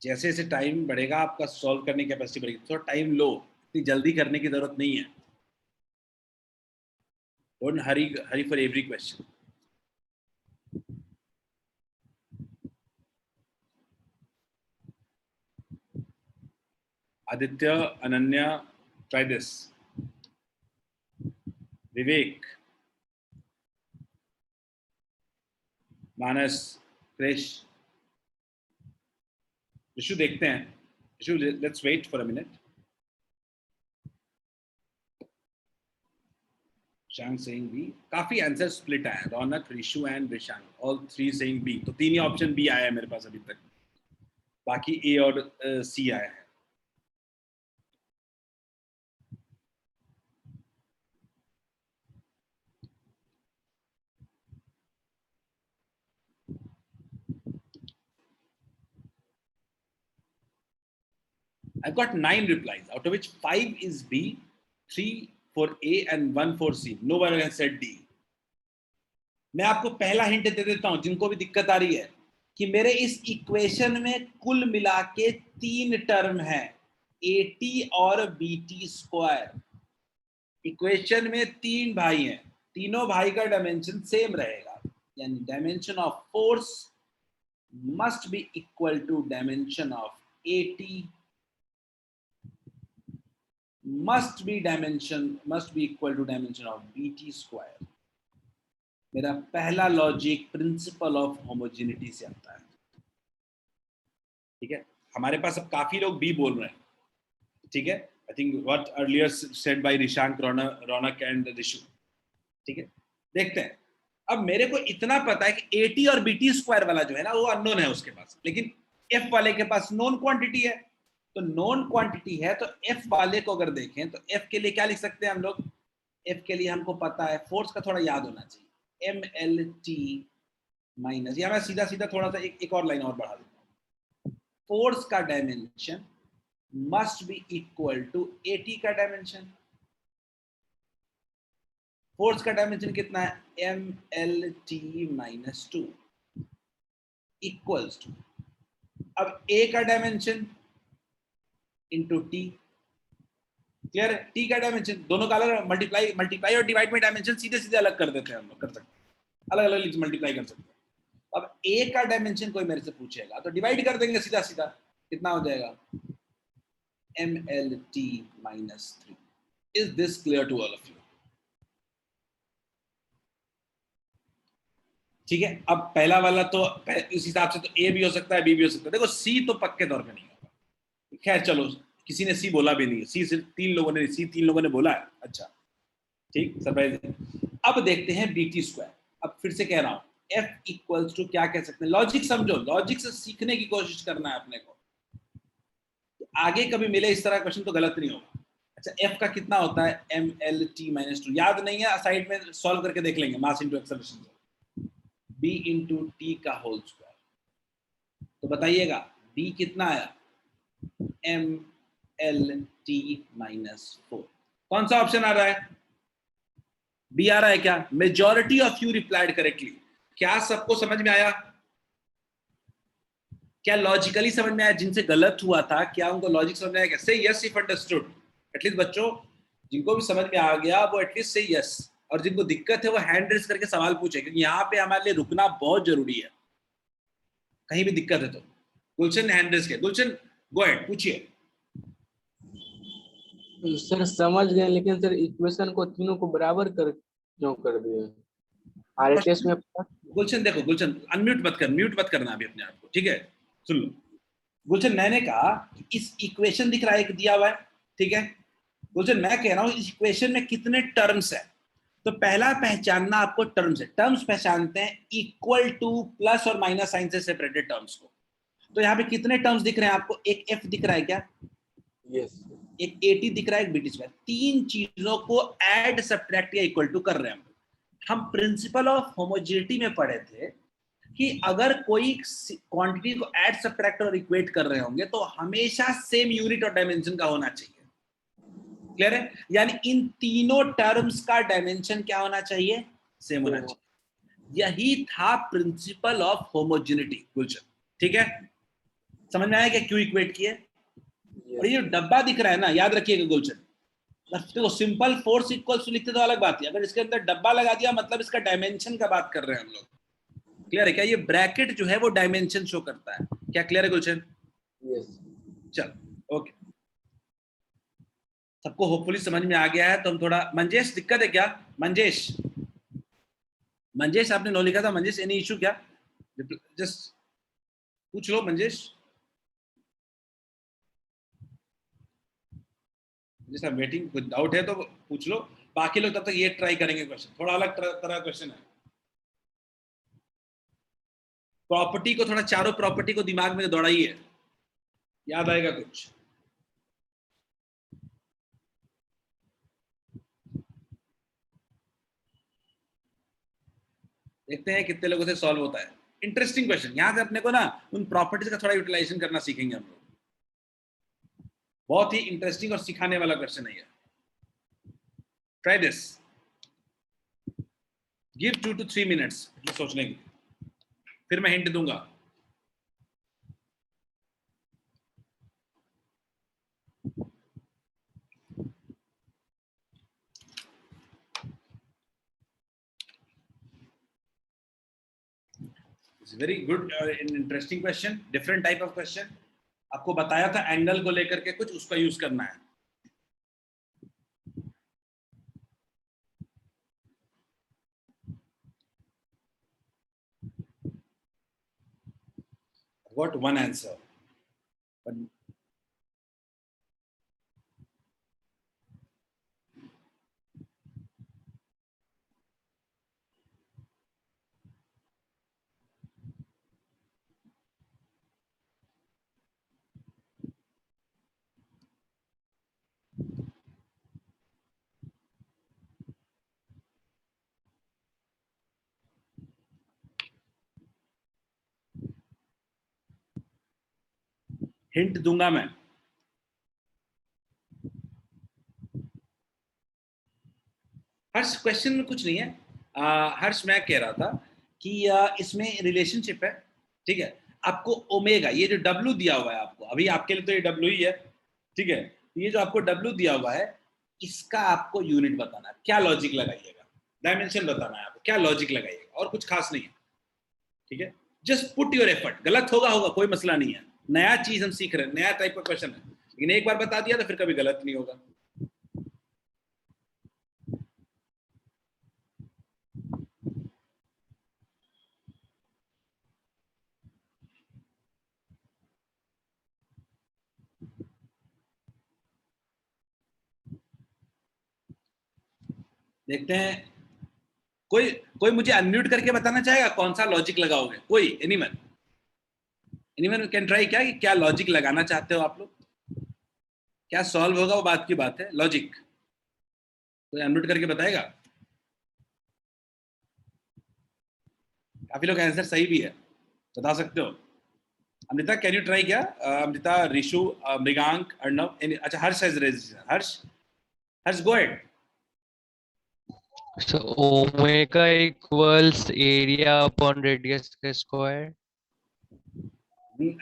जैसे जैसे टाइम बढ़ेगा आपका सॉल्व करने की कैपेसिटी बढ़ेगी. थोड़ा टाइम लो, इतनी जल्दी करने की जरूरत नहीं है. Don't hurry for every question. Aditya, Ananya, try this. Vivek, Manas, Krish, Rishu देखते हैं. Rishu let's wait for a minute. Shang saying B. काफी आंसर स्प्लिट आया. Raunak, Rishu and Vishang, all 3 saying B. तो 3 ही ऑप्शन B आया है मेरे पास अभी तक. बाकी A और C आया है. I've got 9 replies, out of which 5 is B, 3 for A and 1 for C. No one has said D. मैं आपको पहला हिंट दे देता हूं जिनको भी दिक्कत आ रही है कि मेरे इस इक्वेशन में कुल मिला के 3 टर्म है, AT और BT स्क्वायर. इक्वेशन में 3 भाई हैं, तीनों भाई का डायमेंशन सेम रहेगा. यानी dimension of force must be equal to dimension of AT must be equal to dimension of BT square. मेरा पहला लॉजिक प्रिंसिपल ऑफ होमोजेनिटी से आता है. ठीक है, हमारे पास अब काफी लोग बी बोल रहे हैं. ठीक है, I think what earlier said bye Rishank, Raunak and Rishu. ठीक है, देखते हैं. अब मेरे को इतना पता है कि एटी और बीटी स्क्वायर वाला जो है ना वो अननोन है उसके पास, लेकिन एफ वाले के पास नोन क्वांटिटी है. तो नॉन क्वांटिटी है, तो एफ वाले को अगर देखें तो एफ के लिए क्या लिख सकते हैं हम लोग? एफ के लिए हमको पता है, फोर्स का थोड़ा याद होना चाहिए, एम एल टी माइनस, या मैं सीधा सीधा थोड़ा सा एक और लाइन और बढ़ा देता हूँ, फोर्स का dimension must be equal to AT का डायमेंशन। फोर्स का डायमेंशन कितना है? M L T minus two equals to, अब ए का डायमेंशन इंटू टी। क्लियर है? टी का डायमेंशन दोनों का अलग, मल्टीप्लाई और डिवाइड में डायमेंशन सीधे सीधे अलग कर देते हैं हम लोग, कर सकते हैं अलग अलग मल्टीप्लाई कर सकते हैं। अब ए का डायमेंशन कोई मेरे से पूछेगा तो डिवाइड कर देंगे सीधा सीधा, कितना हो जाएगा? M L T minus three. Is this clear to all of you? ठीक है, अब पहला वाला तो इस हिसाब से तो ए भी हो सकता है, बी भी हो सकता है। देखो सी तो पक्के तौर पे नहीं होगा, खैर चलो, किसी ने सी बोला भी नहीं, सी सिर्फ तीन लोगों ने बोला है। अच्छा ठीक, सरप्राइज। अब देखते हैं बी टी स्क्वायर। अब फिर से कह रहा हूं, एफ इक्वल्स टू क्या कह सकते हैं? लॉजिक समझो, लॉजिक से सीखने की कोशिश करना है अपने को, तो आगे कभी मिले इस तरह क्वेश्चन तो गलत नहीं होगा। अच्छा, एफ का कितना होता है? M L T minus two, याद नहीं है, साइड में सॉल्व करके देख लेंगे, मास इंटू एक्सेलरेशन से, बी इंटू टी का होल स्क्वायर। तो बताइएगा बी कितना आया? M L T minus four. कौन सा ऑप्शन आ रहा है? बी आ रहा है क्या? Majority of you replied correctly. क्या सबको समझ में आया? क्या लॉजिकली समझ में आया? जिनसे गलत हुआ था क्या उनको लॉजिक समझ में आया? से यस इफ अंडरस्टूड। एटलीस्ट बच्चों जिनको भी समझ में आ गया वो एटलीस्ट से यस, और जिनको दिक्कत है वो हैंड रेस करके सवाल पूछे, क्योंकि यहाँ पे हमारे लिए रुकना बहुत जरूरी है, कहीं भी दिक्कत है तो। गुलशन ने हैंड रेस किया, गुलशन गो अहेड, पूछिए। सर समझ गए, लेकिन सर इक्वेशन को तीनों को बराबर कर क्यों कर दिए? आरएचएस में गुलशन देखो, गुलशन अनम्यूट मत कर, म्यूट मत करना अभी अपने आप को, ठीक है? सुन लो गुलशन, मैंने कहा इस इक्वेशन दिख रहा है एक दिया हुआ है, ठीक है? गुलशन मैं कह रहा हूं इस इक्वेशन में कितने टर्म्स है, तो पहला पहचानना आपको टर्म्स है। टर्म्स पहचानते हैं इक्वल टू प्लस और माइनस साइन से सेपरेटेड टर्म्स को। तो यहाँ पे कितने टर्म्स दिख रहे हैं आपको? एक एफ दिख रहा है क्या? यस, एक एटी दिख रहा है, एक बीटी स्क्वायर। तीन चीजों को ऐड सब्ट्रैक्ट या इक्वल टू कर रहे हैं हम प्रिंसिपल ऑफ होमोजेनिटी में पढ़े थे कि अगर कोई क्वांटिटी को ऐड सब्ट्रैक्ट और इक्वेट कर रहे होंगे तो हमेशा सेम यूनिट और डायमेंशन का होना चाहिए। क्लियर है? यानी इन तीनों टर्म्स का डायमेंशन क्या होना चाहिए? सेम होना चाहिए। यही था प्रिंसिपल ऑफ होमोजेनिटी गुलशन, ठीक है? समझ में आया क्या क्यों इक्वेट किए? और ये जो डब्बा दिख रहा है ना, याद रखिएगा गुलशन, देखो सिंपल फोर्स इक्वल्स लिखते तो अलग बात है, अगर इसके अंदर डब्बा लगा दिया मतलब इसका डायमेंशन का बात कर रहे हैं हम लोग। क्लियर है क्या? ये ब्रैकेट जो है वो डायमेंशन शो करता है। क्या क्लियर है गुलशन? यस। चलो ओके, सबको होपफुली समझ में आ गया है। तो हम थोड़ा, मंजेश दिक्कत है क्या? मंजेश, मंजेश आपने नो लिखा था, मंजेश एनी इशू क्या? जस्ट पूछ लो मंजेश, जैसा वेटिंग, कुछ डाउट है तो पूछ लो। बाकी लोग तब तक ये ट्राई करेंगे क्वेश्चन, थोड़ा अलग तरह क्वेश्चन है। प्रॉपर्टी को थोड़ा, चारों प्रॉपर्टी को दिमाग में दौड़ाइए, याद आएगा कुछ। देखते हैं कितने लोगों से सॉल्व होता है। इंटरेस्टिंग क्वेश्चन, यहां से अपने को ना उन प्रॉपर्टीज का थोड़ा यूटिलाइजेशन करना सीखेंगे हम लोग। बहुत ही इंटरेस्टिंग और सिखाने वाला क्वेश्चन है ये। Try this, give 2 to 3 minutes सोचने के, फिर मैं हिंट दूंगा। Very good, interesting question, different type of question. आपको बताया था एंगल को लेकर के कुछ, उसका यूज करना है। Got one answer, but hint दूंगा मैं। हर्ष क्वेश्चन में कुछ नहीं है। हर्ष मैं कह रहा था कि इसमें रिलेशनशिप है, ठीक है। आपको ओमेगा, ये जो डब्ल्यू दिया हुआ है आपको, अभी आपके लिए तो ये डब्ल्यू ही है, ठीक है। ये जो आपको डब्ल्यू दिया हुआ है, इसका आपको यूनिट बताना है, क्या लॉजिक लगाइएगा, डायमेंशन बताना है आपको, क्या लॉजिक लगाइएगा, और कुछ खास नहीं है, ठीक है। जस्ट पुट योर एफर्ट, गलत होगा होगा, कोई मसला नहीं है, नया चीज हम सीख रहे हैं, नया टाइप का क्वेश्चन है, लेकिन एक बार बता दिया तो फिर कभी गलत नहीं होगा। देखते हैं, कोई कोई मुझे अनम्यूट करके बताना चाहेगा कौन सा लॉजिक लगाओगे? कोई एनीवन एनीवन कैन ट्राई, क्या क्या लॉजिक लगाना चाहते हो आप लोग? क्या सॉल्व होगा वो बात की बात है, लॉजिक कोई अनम्यूट करके बताएगा? काफी लोग आंसर सही भी है, बता सकते हो। Amrita can you try? क्या अमृता, रिशु, मृगांक, अर्णव, अच्छा Harsh has resistance. Harsh, Harsh go ahead. So omega equals area upon radius square.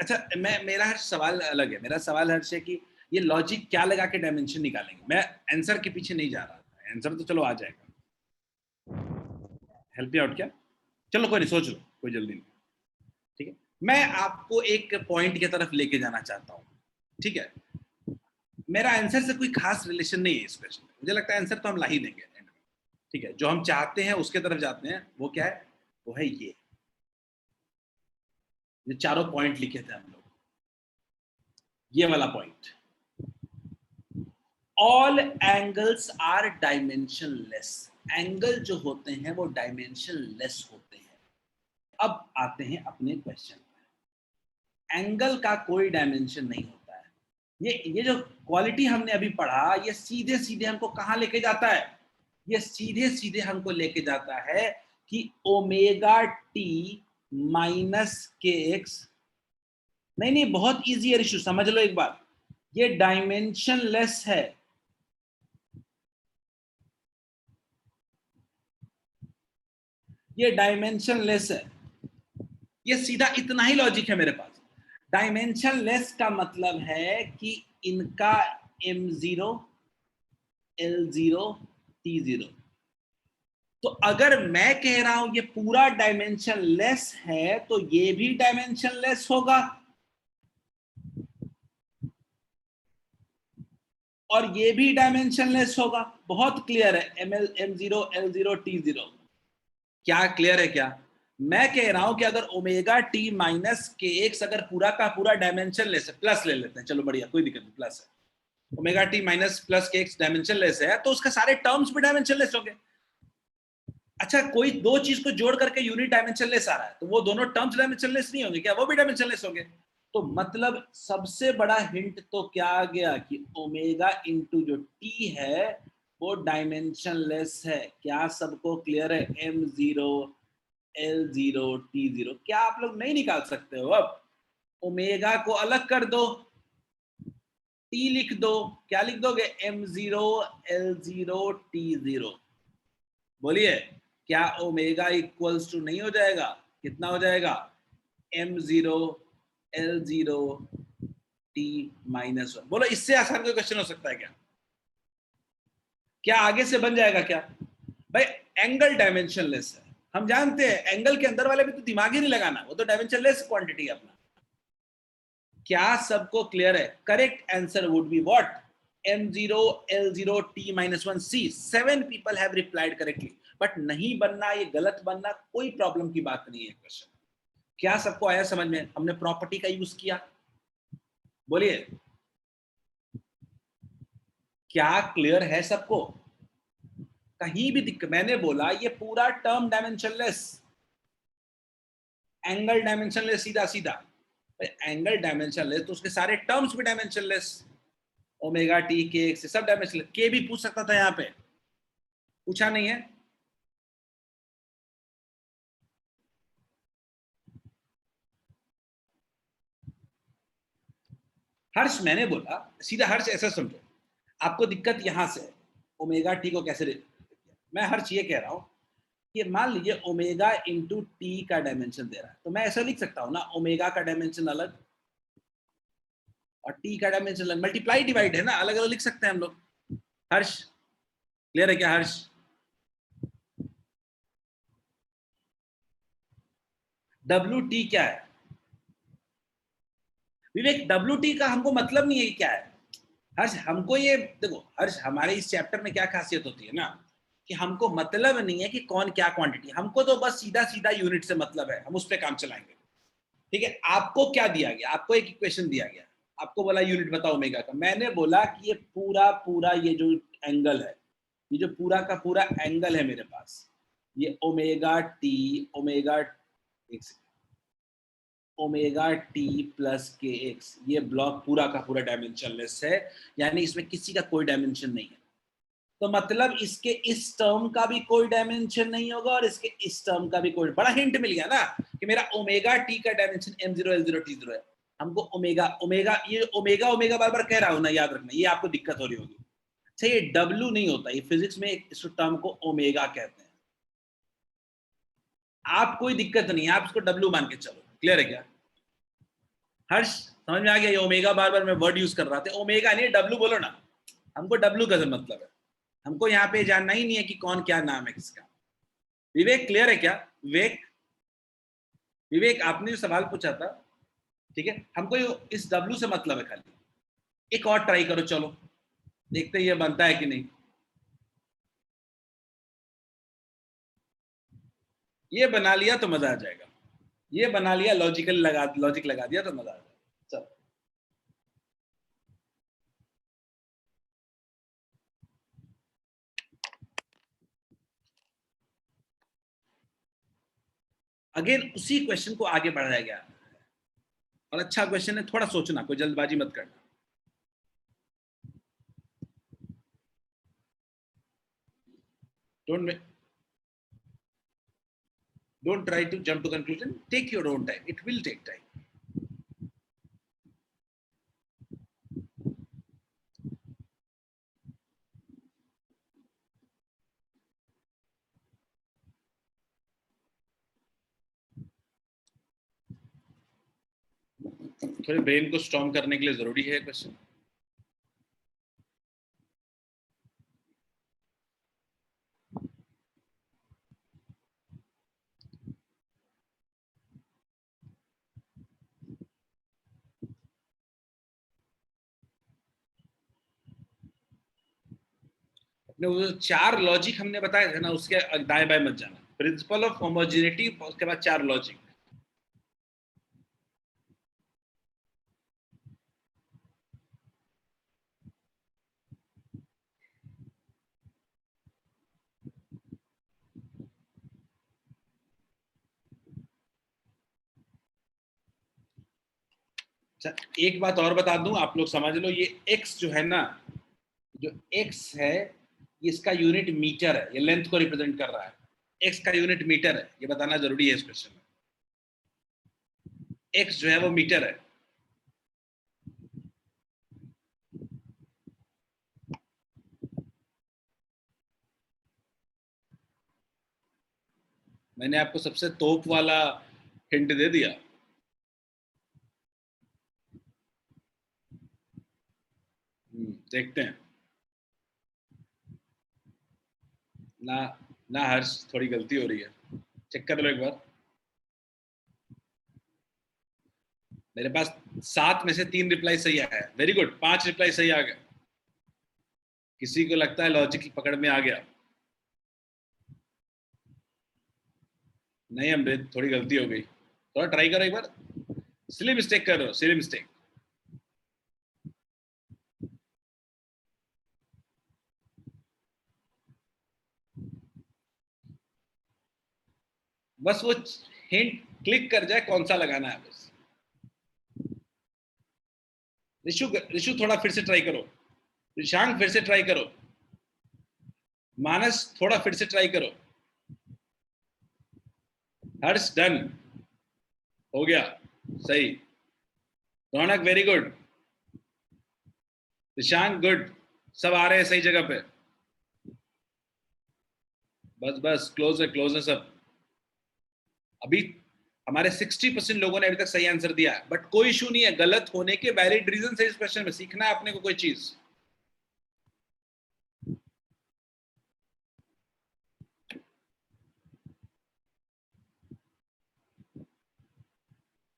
अच्छा मेरा हर्ष सवाल अलग है। मेरा सवाल हर्ष है कि ये लॉजिक क्या लगा के डायमेंशन निकालेंगे। मैं आंसर के पीछे नहीं जा रहा था, आंसर तो चलो आ जाएगा। हेल्प यू आउट क्या? चलो कोई नहीं, सोच लो, कोई जल्दी नहीं, ठीक है। मैं आपको एक पॉइंट की तरफ लेके जाना चाहता हूँ, ठीक है। मेरा आंसर से कोई खास रिलेशन नहीं है इस क्वेश्चन में, मुझे लगता है आंसर तो हम ला ही देंगे, ठीक है। जो हम चाहते हैं उसके तरफ जाते हैं, वो क्या है? वो है ये चारों पॉइंट लिखे थे हम लोग, ये वाला point. All angles are dimensionless. Angle जो होते हैं वो डायमेंशनलेस होते हैं। अब आते हैं अपने क्वेश्चन पर। एंगल का कोई डायमेंशन नहीं होता है। ये जो क्वालिटी हमने अभी पढ़ा, ये सीधे सीधे हमको कहां लेके जाता है? ये सीधे सीधे हमको लेके जाता है कि ओमेगा टी माइनस के एक्स, नहीं बहुत इजी है ऋषु, समझ लो एक बार, ये डायमेंशनलेस है। ये डायमेंशनलेस है, ये सीधा इतना ही लॉजिक है मेरे पास। डायमेंशनलेस का मतलब है कि इनका m0 l0 t0। तो अगर मैं कह रहा हूं ये पूरा डायमेंशनलेस है, तो ये भी डायमेंशनलेस होगा, और ये भी डायमेंशनलेस होगा। बहुत क्लियर है, m0 l0 t0। क्या क्लियर है क्या? मैं कह रहा हूं कि अगर ओमेगा टी माइनस के एक्स अगर पूरा का पूरा डायमेंशनलेस है, प्लस ले लेते हैं, चलो बढ़िया, कोई दिक्कत नहीं, प्लस है, ओमेगा टी माइनस प्लस के एक्स डायमेंशनलेस है, तो उसके सारे टर्म्स भी डायमेंशनलेस होंगे। अच्छा, कोई दो चीज को जोड़ करके यूनिट डायमेंशनलेस आ रहा है, तो वो दोनों टर्म्स डायमेंशनलेस नहीं होंगे क्या? वो भी डायमेंशनलेस होंगे। तो मतलब सबसे बड़ा हिंट तो क्या आ गया कि ओमेगा इंटू जो टी है वो डायमेंशनलेस है। क्या सबको क्लियर है? m0 l0 t0, क्या आप लोग नहीं निकाल सकते हो? अब ओमेगा को अलग कर दो, टी लिख दो, क्या लिख दोगे? m0 l0 t0। बोलिए, क्या ओमेगा इक्वल्स टू नहीं हो जाएगा? कितना हो जाएगा? m0 l0 t minus 1। बोलो, इससे आसान कोई क्वेश्चन हो सकता है क्या? क्या आगे से बन जाएगा क्या? भाई एंगल डायमेंशनलेस है, हम जानते हैं। एंगल के अंदर वाले भी तो दिमाग ही नहीं लगाना, वो तो डायमेंशनलेस क्वांटिटी है अपना। क्या सबको क्लियर है? Correct answer would be what? m0 l0 t minus 1 c। 7 people have replied correctly, but नहीं बनना, ये गलत बनना कोई प्रॉब्लम की बात नहीं है क्वेश्चन। क्या सबको आया समझ में? हमने प्रॉपर्टी का यूज किया, बोलिए क्या क्लियर है सबको? कहीं भी दिक्कत? मैंने बोला ये पूरा टर्म डायमेंशनलेस, एंगल डायमेंशनलेस, सीधा सीधा। एंगल डायमेंशनलेस तो उसके सारे टर्म्स भी डायमेंशनलेस, ओमेगा टी के एक्स सब डायमेंशनलेस। के भी पूछ सकता था, यहाँ पे पूछा नहीं है। हर्ष मैंने बोला सीधा, हर्ष ऐसा समझो, आपको दिक्कत यहां से है, ओमेगा टी को कैसे मैं हर्ष ये कह रहा हूं कि मान लीजिए ओमेगा इंटू टी का डायमेंशन दे रहा है, तो मैं ऐसा लिख सकता हूं ना, ओमेगा का डायमेंशन अलग और टी का डायमेंशन अलग, मल्टीप्लाई डिवाइड है ना, अलग अलग लिख सकते हैं हम लोग। हर्ष क्लियर है क्या? हर्ष डब्ल्यू टी क्या है? विवेक डब्ल्यू टी का हमको मतलब नहीं है कि क्या है। हर्ष हमको ये देखो, हर्ष हमारे इस चैप्टर में क्या खासियत होती है ना, कि हमको मतलब नहीं है कि कौन क्या क्वांटिटी, हमको तो बस सीधा सीधा यूनिट से मतलब है, हम उस पर काम चलाएंगे। ठीक है, आपको क्या दिया गया? आपको एक इक्वेशन दिया गया, आपको बोला यूनिट बताओ ओमेगा का, मैंने बोला कि ये पूरा पूरा ये जो एंगल है, ये जो पूरा का पूरा एंगल है मेरे पास, ये ओमेगा टी, ओमेगा एक सेकंड, ओमेगा टी प्लस के एक्स, ये ब्लॉक पूरा का पूरा डायमेंशनलेस है, यानी इसमें किसी का कोई डायमेंशन नहीं है। तो मतलब इसके इस टर्म का भी कोई डायमेंशन नहीं होगा और इसके इस टर्म का भी कोई, बड़ा हिंट मिल गया ना कि मेरा ओमेगा टी का डायमेंशन m0 l0 t0 है। हमको ओमेगा ओमेगा ये ओमेगा ओमेगा बार बार कह रहा हूं ना, याद रखना, ये आपको दिक्कत हो रही होगी। अच्छा ये W नहीं होता, ये फिजिक्स में इस टर्म को ओमेगा कहते हैं। आप कोई दिक्कत नहीं है, आप इसको W मान के चलो। क्लियर है क्या? हर्ष समझ में आ गया? ये ओमेगा बार बार मैं वर्ड यूज कर रहा था, ओमेगा नहीं W बोलो ना, हमको W का मतलब है, हमको यहाँ पे जानना ही नहीं है कि कौन क्या नाम है किसका। विवेक क्लियर है क्या? विवेक विवेक आपने जो सवाल पूछा था, ठीक है, हमको इस W से मतलब है खाली। एक और ट्राई करो, चलो देखते ये बनता है कि नहीं। ये बना लिया तो मजा आ जाएगा, ये बना लिया, लॉजिक लगा दिया तो मजा आ जाएगा। चलो अगेन उसी क्वेश्चन को आगे बढ़ाया गया, और अच्छा क्वेश्चन है, थोड़ा सोचना, कोई जल्दबाजी मत करना। don't try to jump to conclusion, take your own time, it will take time. थोड़े ब्रेन को स्ट्रॉन्ग करने के लिए जरूरी है क्वेश्चन। अपने वो 4 लॉजिक हमने बताए थे ना, उसके दाएं बाएं मत जाना। प्रिंसिपल ऑफ होमोजेनिटी, उसके बाद 4 लॉजिक। एक बात और बता दूं, आप लोग समझ लो, ये x जो है ना, जो x है, इसका यूनिट मीटर है, ये लेंथ को रिप्रेजेंट कर रहा है, x का यूनिट मीटर है, ये बताना जरूरी है इस क्वेश्चन में। x जो है वो मीटर है। मैंने आपको सबसे तोप वाला हिंट दे दिया। देखते हैं ना, ना हर्ष थोड़ी गलती हो रही है, चेक कर लो एक बार। मेरे पास 7 में से 3 रिप्लाई सही आया है, वेरी गुड, 5 रिप्लाई सही आ गया। किसी को लगता है लॉजिक पकड़ में आ गया? नहीं अमृत, थोड़ी गलती हो गई, थोड़ा ट्राई करो एक बार, सिली मिस्टेक कर रहे हो, सिली मिस्टेक। बस वो हिंट क्लिक कर जाए कौन सा लगाना है बस। ऋषु ऋषु थोड़ा फिर से ट्राई करो, ऋषांक फिर से ट्राई करो, मानस थोड़ा फिर से ट्राई करो, हर्ष डन हो गया सही, रौनक वेरी गुड, निशांक गुड, सब आ रहे हैं सही जगह पे। बस बस क्लोज है सब। अभी हमारे 60% लोगों ने अभी तक सही आंसर दिया है, बट कोई इशू नहीं है, गलत होने के वैलिड रीजन है इस क्वेश्चन में, सीखना है अपने को कोई चीज।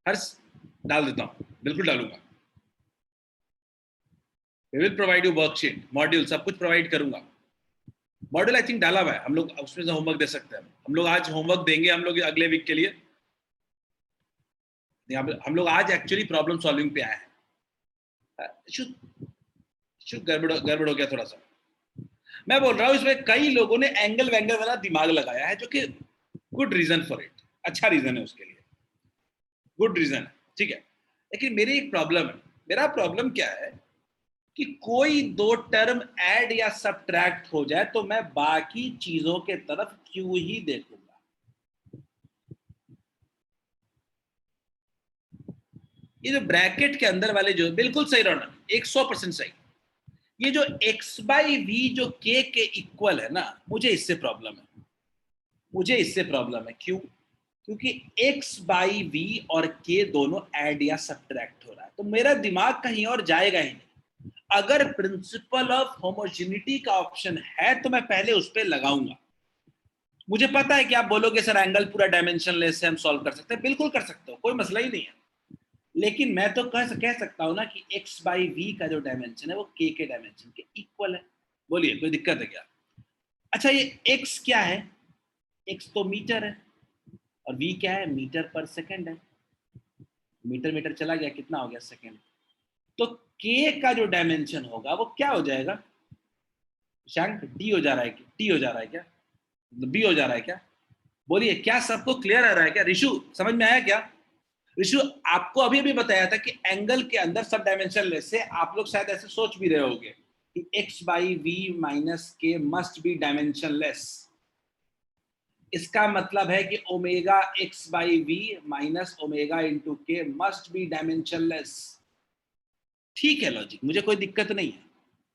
हर्ष डाल देता हूं, बिल्कुल डालूंगा। We will provide you worksheet, module, सब कुछ प्रोवाइड करूंगा। मॉड्यूल आई थिंक डाला हुआ है, हम लोग उसमें से होमवर्क दे सकते हैं। हम लोग आज होमवर्क देंगे हम लोग अगले वीक के लिए। हम लोग आज एक्चुअली प्रॉब्लम सॉल्विंग पे आए हैं। गड़बड़ हो गया थोड़ा सा। मैं बोल रहा हूँ इसमें कई लोगों ने एंगल वैंगल वाला दिमाग लगाया है, जो कि गुड रीजन फॉर इट, अच्छा रीजन है उसके लिए, गुड रीजन है, ठीक है। लेकिन मेरी एक प्रॉब्लम है, मेरा प्रॉब्लम क्या है कि कोई दो टर्म ऐड या सब्ट्रैक्ट हो जाए तो मैं बाकी चीजों के तरफ क्यों ही देखूंगा। ये जो ब्रैकेट के अंदर वाले जो, बिल्कुल सही रौनक, 100% सही। ये जो x बाई वी जो k के इक्वल है ना, मुझे इससे प्रॉब्लम है, मुझे इससे प्रॉब्लम है। क्यों? क्योंकि x बाई वी और k दोनों ऐड या सब्ट्रैक्ट हो रहा है, तो मेरा दिमाग कहीं और जाएगा ही नहीं। अगर प्रिंसिपल ऑफ होमोजेनिटी का ऑप्शन है तो मैं पहले उस पर लगाऊंगा। मुझे पता है कि आप बोलोगे सर एंगल पूरा डायमेंशनलेस से हम सॉल्व कर सकते हैं, बिल्कुल कर सकते हो, कोई मसला ही नहीं है। लेकिन मैं तो कह सकता हूं ना कि x बाई वी का जो डायमेंशन है वो k के डायमेंशन के इक्वल है। बोलिए कोई दिक्कत है क्या? अच्छा ये x क्या है? x तो मीटर है और v क्या है? मीटर पर सेकंड है। मीटर मीटर चला गया, कितना हो गया? सेकंड। तो k का जो डायमेंशन होगा वो क्या हो जाएगा? शंक d हो जा रहा है, t हो जा रहा है क्या? b हो जा रहा है क्या? बोलिए क्या सबको क्लियर आ रहा है क्या? ऋषु समझ में आया क्या? ऋषु आपको अभी अभी बताया था कि एंगल के अंदर सब डायमेंशन लेस से आप लोग शायद ऐसे सोच भी रहे होंगे कि x by V minus K must be dimensionless. इसका मतलब है कि omega x by V minus omega into K must be dimensionless. ठीक है लॉजिक, मुझे कोई दिक्कत नहीं है,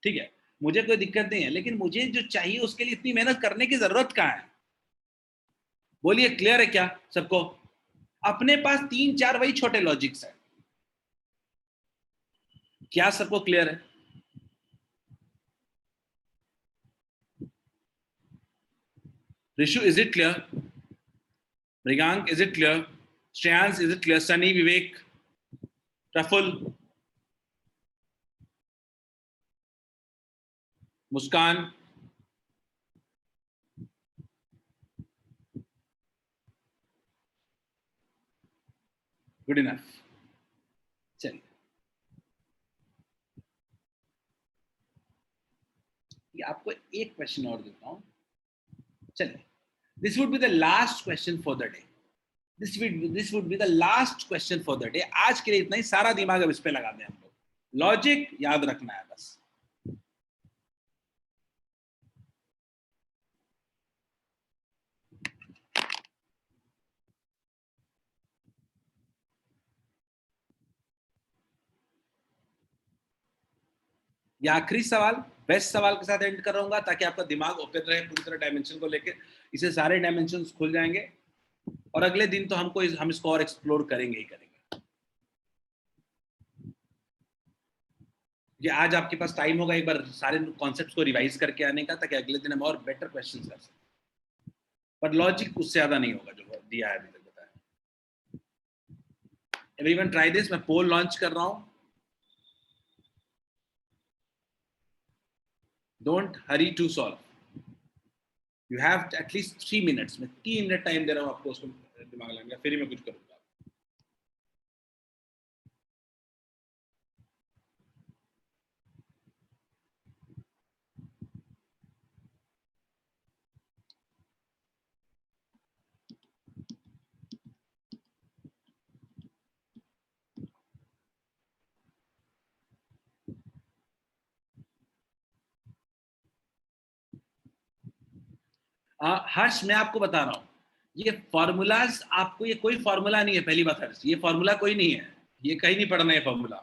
ठीक है, मुझे कोई दिक्कत नहीं है। लेकिन मुझे जो चाहिए उसके लिए इतनी मेहनत करने की जरूरत कहाँ है? बोलिए क्लियर है क्या सबको? अपने पास 3-4 वही छोटे लॉजिक्स हैं। क्या सबको क्लियर है? Rishu, is it clear? Mrigank, is it clear? Shreyans, is it clear? Sunny, Vivek, Praful, Muskan. Good enough. चलिए, ये आपको एक क्वेश्चन और देता हूं। चलिए, this would be the last question for the day. This would be the last question for the day. आज के लिए इतना ही, सारा दिमाग अब इस पे लगा दें हम लोग। लॉजिक याद रखना है बस। ये आखिरी सवाल, बेस्ट सवाल के साथ एंड कर रहा हूँ ताकि आपका दिमाग ओपन रहे पूरी तरह डायमेंशन को लेकर। इसे सारे डायमेंशन खुल जाएंगे और अगले दिन तो हम इसको और एक्सप्लोर करेंगे ही करेंगे। ये आज आपके पास टाइम होगा एक बार सारे कॉन्सेप्ट्स को रिवाइज करके आने का, ताकि अगले दिन हम और बेटर क्वेश्चंस कर सकें। पर लॉजिक उससे ज्यादा नहीं होगा जो दिया है अभी तक बताया। Everyone try this. मैं पोल लॉन्च कर रहा हूं। Don't hurry to solve, you have at least 3 minutes में 3 मिनट टाइम दे रहा हूं आपको उसको दिमाग लगाने का, फिर ही मैं कुछ करूंगा। हर्ष मैं आपको बता रहा हूं, ये फॉर्मूलाज आपको, ये कोई फॉर्मूला नहीं है पहली बात हर्ष, ये फॉर्मूला कोई नहीं है, ये कहीं नहीं पढ़ना है फॉर्मूला।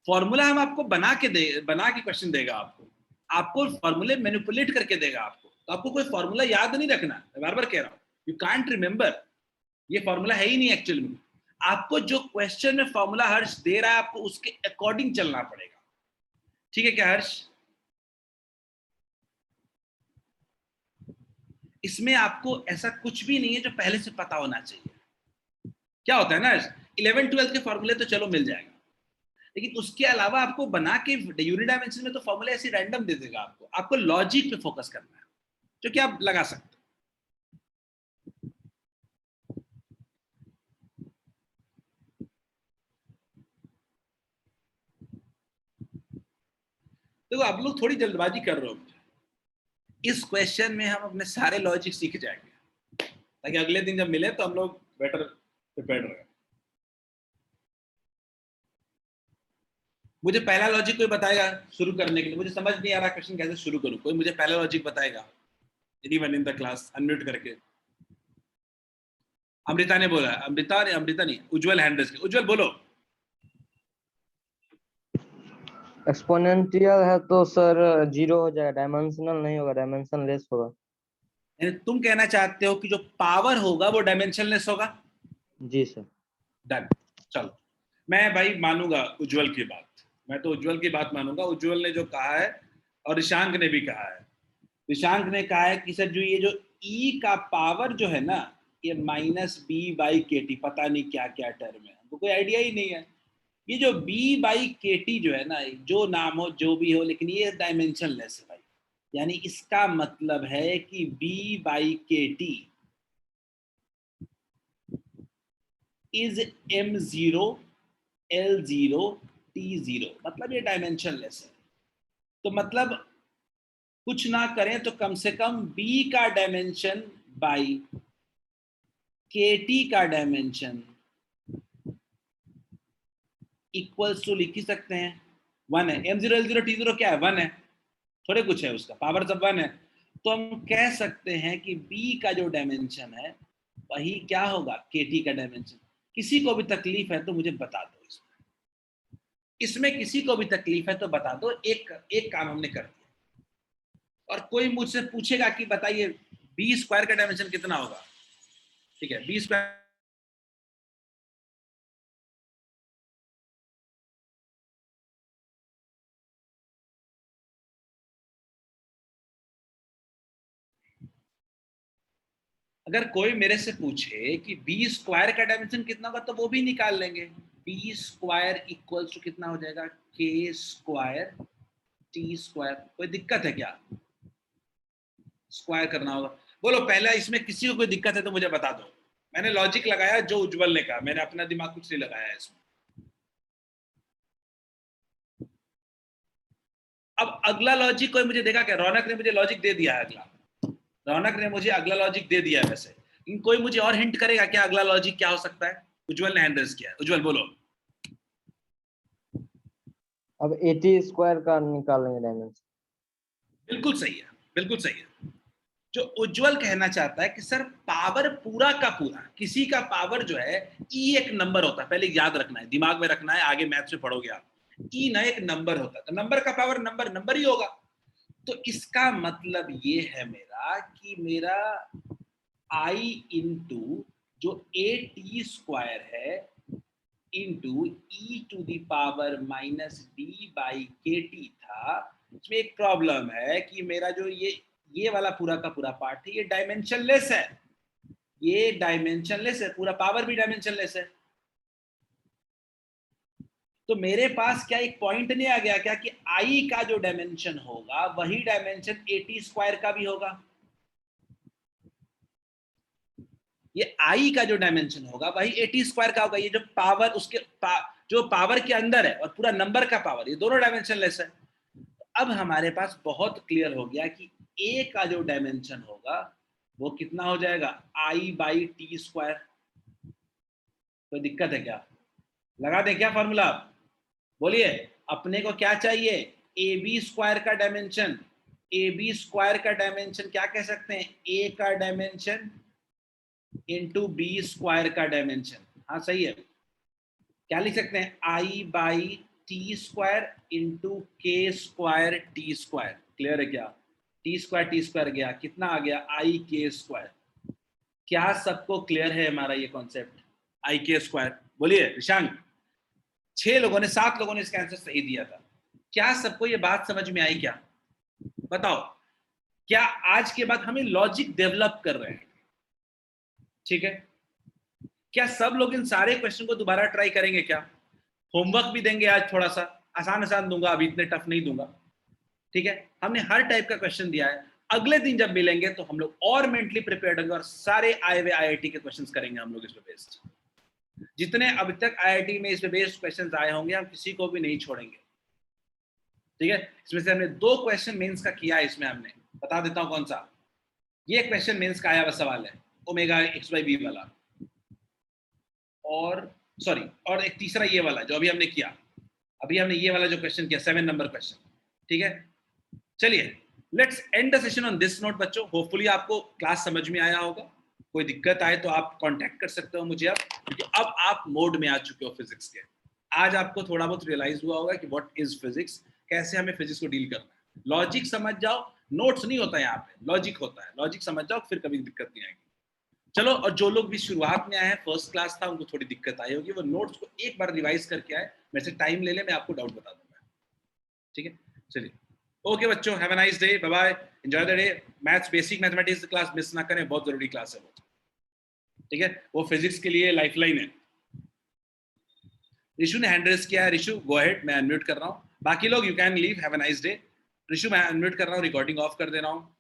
फॉर्मूला हम आपको बना के क्वेश्चन देगा, आपको फॉर्मूले मैनिपुलेट करके देगा आपको, तो आपको कोई फॉर्मूला याद नहीं रखना, मैं बार बार कह रहा हूँ, यू कांट रिमेंबर, ये फॉर्मूला है ही नहीं एक्चुअल में। आपको जो क्वेश्चन में फॉर्मूला हर्ष दे रहा है आपको उसके अकॉर्डिंग चलना पड़ेगा, ठीक है क्या हर्ष? इसमें आपको ऐसा कुछ भी नहीं है जो पहले से पता होना चाहिए। क्या होता है ना, 11-12 के फॉर्मूले तो चलो मिल जाएगा, लेकिन उसके अलावा आपको बना के यूनिट डायमेंशन में तो फॉर्मूले ऐसे रैंडम दे देगा आपको लॉजिक पे फोकस करना है जो कि आप लगा सकते हो। देखो आप लोग थोड़ी जल्दबाजी कर रहे हो, इस क्वेश्चन में हम अपने सारे लॉजिक सीख जाएंगे ताकि अगले दिन जब मिले तो हम लोग बेटर प्रिपेयर्ड रहे। मुझे पहला लॉजिक कोई बताएगा शुरू करने के लिए? मुझे समझ नहीं आ रहा क्वेश्चन कैसे शुरू करूं, कोई मुझे पहला लॉजिक बताएगा? Anyone in the class, unmute करके। अमृता ने बोला, अमृता नहीं, उज्जवल हैंड रेज, उज्जवल बोलो। एक्सपोनेंशियल है तो सर 0 हो जाएगा, डायमेंशनल नहीं होगा, डायमेंशनलेस होगा। यानी तुम कहना चाहते हो कि जो पावर होगा वो डायमेंशनलेस होगा? जी सर। डन, चलो मैं भाई मानूंगा उज्जवल की बात, मैं तो उज्जवल की बात मानूंगा। उज्जवल ने जो कहा है और ऋषांक ने भी कहा है, ऋषांक ने कहा है कि सर जो ये जो ई का पावर जो है ना, ये -b/kt, पता नहीं क्या क्या टर्म है, हमको कोई आइडिया ही नहीं है। ये जो b/kt जो है ना, जो नाम हो जो भी हो, लेकिन ये डायमेंशनलेस है भाई। यानी इसका मतलब है कि b/kt is m0 L0 T0, मतलब ये डायमेंशनलेस है। तो मतलब कुछ ना करें तो कम से कम b का डायमेंशन बाई kt का डायमेंशन इक्वल्स टू लिख ही सकते हैं 1 है। m0 L0 T0 क्या है? 1 है, थोड़े कुछ है, उसका पावर सब 1 है। तो हम कह सकते हैं कि b का जो डायमेंशन है वही क्या होगा? kt का डायमेंशन। किसी को भी तकलीफ है तो मुझे बता दो, इसमें किसी को भी तकलीफ है तो बता दो। एक काम हमने कर दिया। और कोई मुझसे पूछेगा कि बताइए b स्क्वायर का डायमेंशन कितना होगा? ठीक है, b स्क्वायर अगर कोई मेरे से पूछे कि b स्क्वायर का डायमेंशन कितना होगा तो वो भी निकाल लेंगे। b स्क्वायर इक्वल्स टू कितना हो जाएगा? k square t square. कोई दिक्कत है क्या? स्क्वायर करना होगा। बोलो पहला, इसमें किसी को कोई दिक्कत है तो मुझे बता दो। मैंने लॉजिक लगाया जो उज्जवल ने कहा, मैंने अपना दिमाग कुछ नहीं लगाया इसमें। अब अगला लॉजिक कोई मुझे देगा क्या? रौनक ने मुझे लॉजिक दे दिया है अगला, रौनक ने मुझे अगला लॉजिक दे दिया है वैसे, लेकिन कोई मुझे और हिंट करेगा क्या अगला लॉजिक क्या हो सकता है? उज्जवल ने हैंड रेज किया है, उज्जवल बोलो। अब 80 स्क्वायर का निकालेंगे डायमेंशन। बिल्कुल सही है, बिल्कुल सही है। जो उज्जवल कहना चाहता है कि सर पावर पूरा का पूरा, किसी का पावर जो है, ई एक नंबर होता है, पहले याद रखना है, दिमाग में रखना है, आगे मैथ्स में पढ़ोगे आप। ई ना एक नंबर होता है, तो नंबर का पावर नंबर ही होगा। तो इसका मतलब ये है मेरा कि मेरा i इंटू जो टी स्क्वायर है into e to the power -d/kt था। इसमें एक प्रॉब्लम है कि मेरा जो ये वाला पूरा का पूरा पार्ट है, ये डायमेंशनलेस है, ये डायमेंशनलेस है, पूरा पावर भी डायमेंशनलेस है। तो मेरे पास क्या एक पॉइंट नहीं आ गया क्या कि i का जो डायमेंशन होगा वही डायमेंशन टी स्क्वायर का भी होगा? ये i का जो डायमेंशन होगा वही टी स्क्वायर का होगा। ये जो पावर उसके जो पावर के अंदर है और पूरा नंबर का पावर, ये दोनों डायमेंशनलेस है। अब हमारे पास बहुत क्लियर हो गया कि a का जो डायमेंशन होगा वो कितना हो जाएगा? i/t square. कोई दिक्कत है क्या? लगा दें क्या फॉर्मूला? बोलिए, अपने को क्या चाहिए? ab स्क्वायर का डायमेंशन। ab स्क्वायर का डायमेंशन क्या कह सकते हैं? a का डायमेंशन इंटू b स्क्वायर का डायमेंशन। हाँ सही है। क्या लिख सकते हैं? i/t टी स्क्वायर इंटू के स्क्वायर टी स्क्वायर। क्लियर है क्या? टी स्क्वायर गया, कितना आ गया? आई के स्क्वायर। क्या सबको क्लियर है हमारा ये कॉन्सेप्ट आई के स्क्वायर? बोलिए ऋषांक। 7 लोगों ने इसका आंसर सही दिया था। क्या सबको ये बात समझ में आई क्या? बताओ, क्या आज के बाद हमें लॉजिक डेवलप कर रहे हैं? ठीक है, क्या सब लोग इन सारे क्वेश्चन को दोबारा ट्राई करेंगे? क्या होमवर्क भी देंगे आज? थोड़ा सा आसान दूंगा, अभी इतने टफ नहीं दूंगा। ठीक है, हमने हर टाइप का क्वेश्चन दिया है। अगले दिन जब मिलेंगे तो हम लोग और मेंटली प्रिपेयर्ड होंगे और सारे आए हुए आईआईटी के क्वेश्चंस करेंगे हम लोग इस पे बेस्ड। जितने अभी तक आईआईटी में इस पे बेस्ड क्वेश्चंस आए होंगे हम किसी को भी नहीं छोड़ेंगे। ठीक है, इसमें से हमने 2 क्वेश्चन मेंस का किया है। इसमें हमने बता देता हूं कौन सा। ये क्वेश्चन मेंस का आया हुआ सवाल है ओमेगा एक्स बाई बी वाला, और एक तीसरा ये वाला जो अभी हमने किया। अभी हमने ये वाला जो क्वेश्चन किया 7 नंबर क्वेश्चन। ठीक है, चलिए let's end the session on this note बच्चों। होपफुली आपको क्लास समझ में आया होगा। कोई दिक्कत आए तो आप कांटेक्ट कर सकते हो मुझे अब, क्योंकि अब आप मोड में आ चुके हो फिजिक्स के। आज आपको थोड़ा बहुत रियलाइज हुआ होगा कि व्हाट इज फिजिक्स, कैसे हमें फिजिक्स को डील करना है। लॉजिक समझ जाओ, नोट्स नहीं होता है यहाँ पे, लॉजिक होता है। लॉजिक समझ जाओ, फिर कभी दिक्कत नहीं आएगी। चलो, और जो लोग भी शुरुआत में आए हैं, फर्स्ट क्लास था, उनको थोड़ी दिक्कत आई होगी, वो नोट्स को एक बार रिवाइज करके आए, मेरे से टाइम ले ले, मैं आपको डाउट बता दूंगा। ठीक है, चलिए ओके बच्चों, have a nice day, bye bye, enjoy the day. Maths, basic mathematics class miss ना करें, बहुत जरूरी क्लास है वो। ठीक है, वो फिजिक्स के लिए लाइफलाइन है। ऋषु ने हैंड रेज किया है। ऋषु गो अहेड, मैं अनम्यूट कर रहा हूँ। बाकी लोग you can leave, have a nice day. Rishu मैं अनम्यूट कर रहा हूँ, रिकॉर्डिंग ऑफ कर दे रहा हूँ।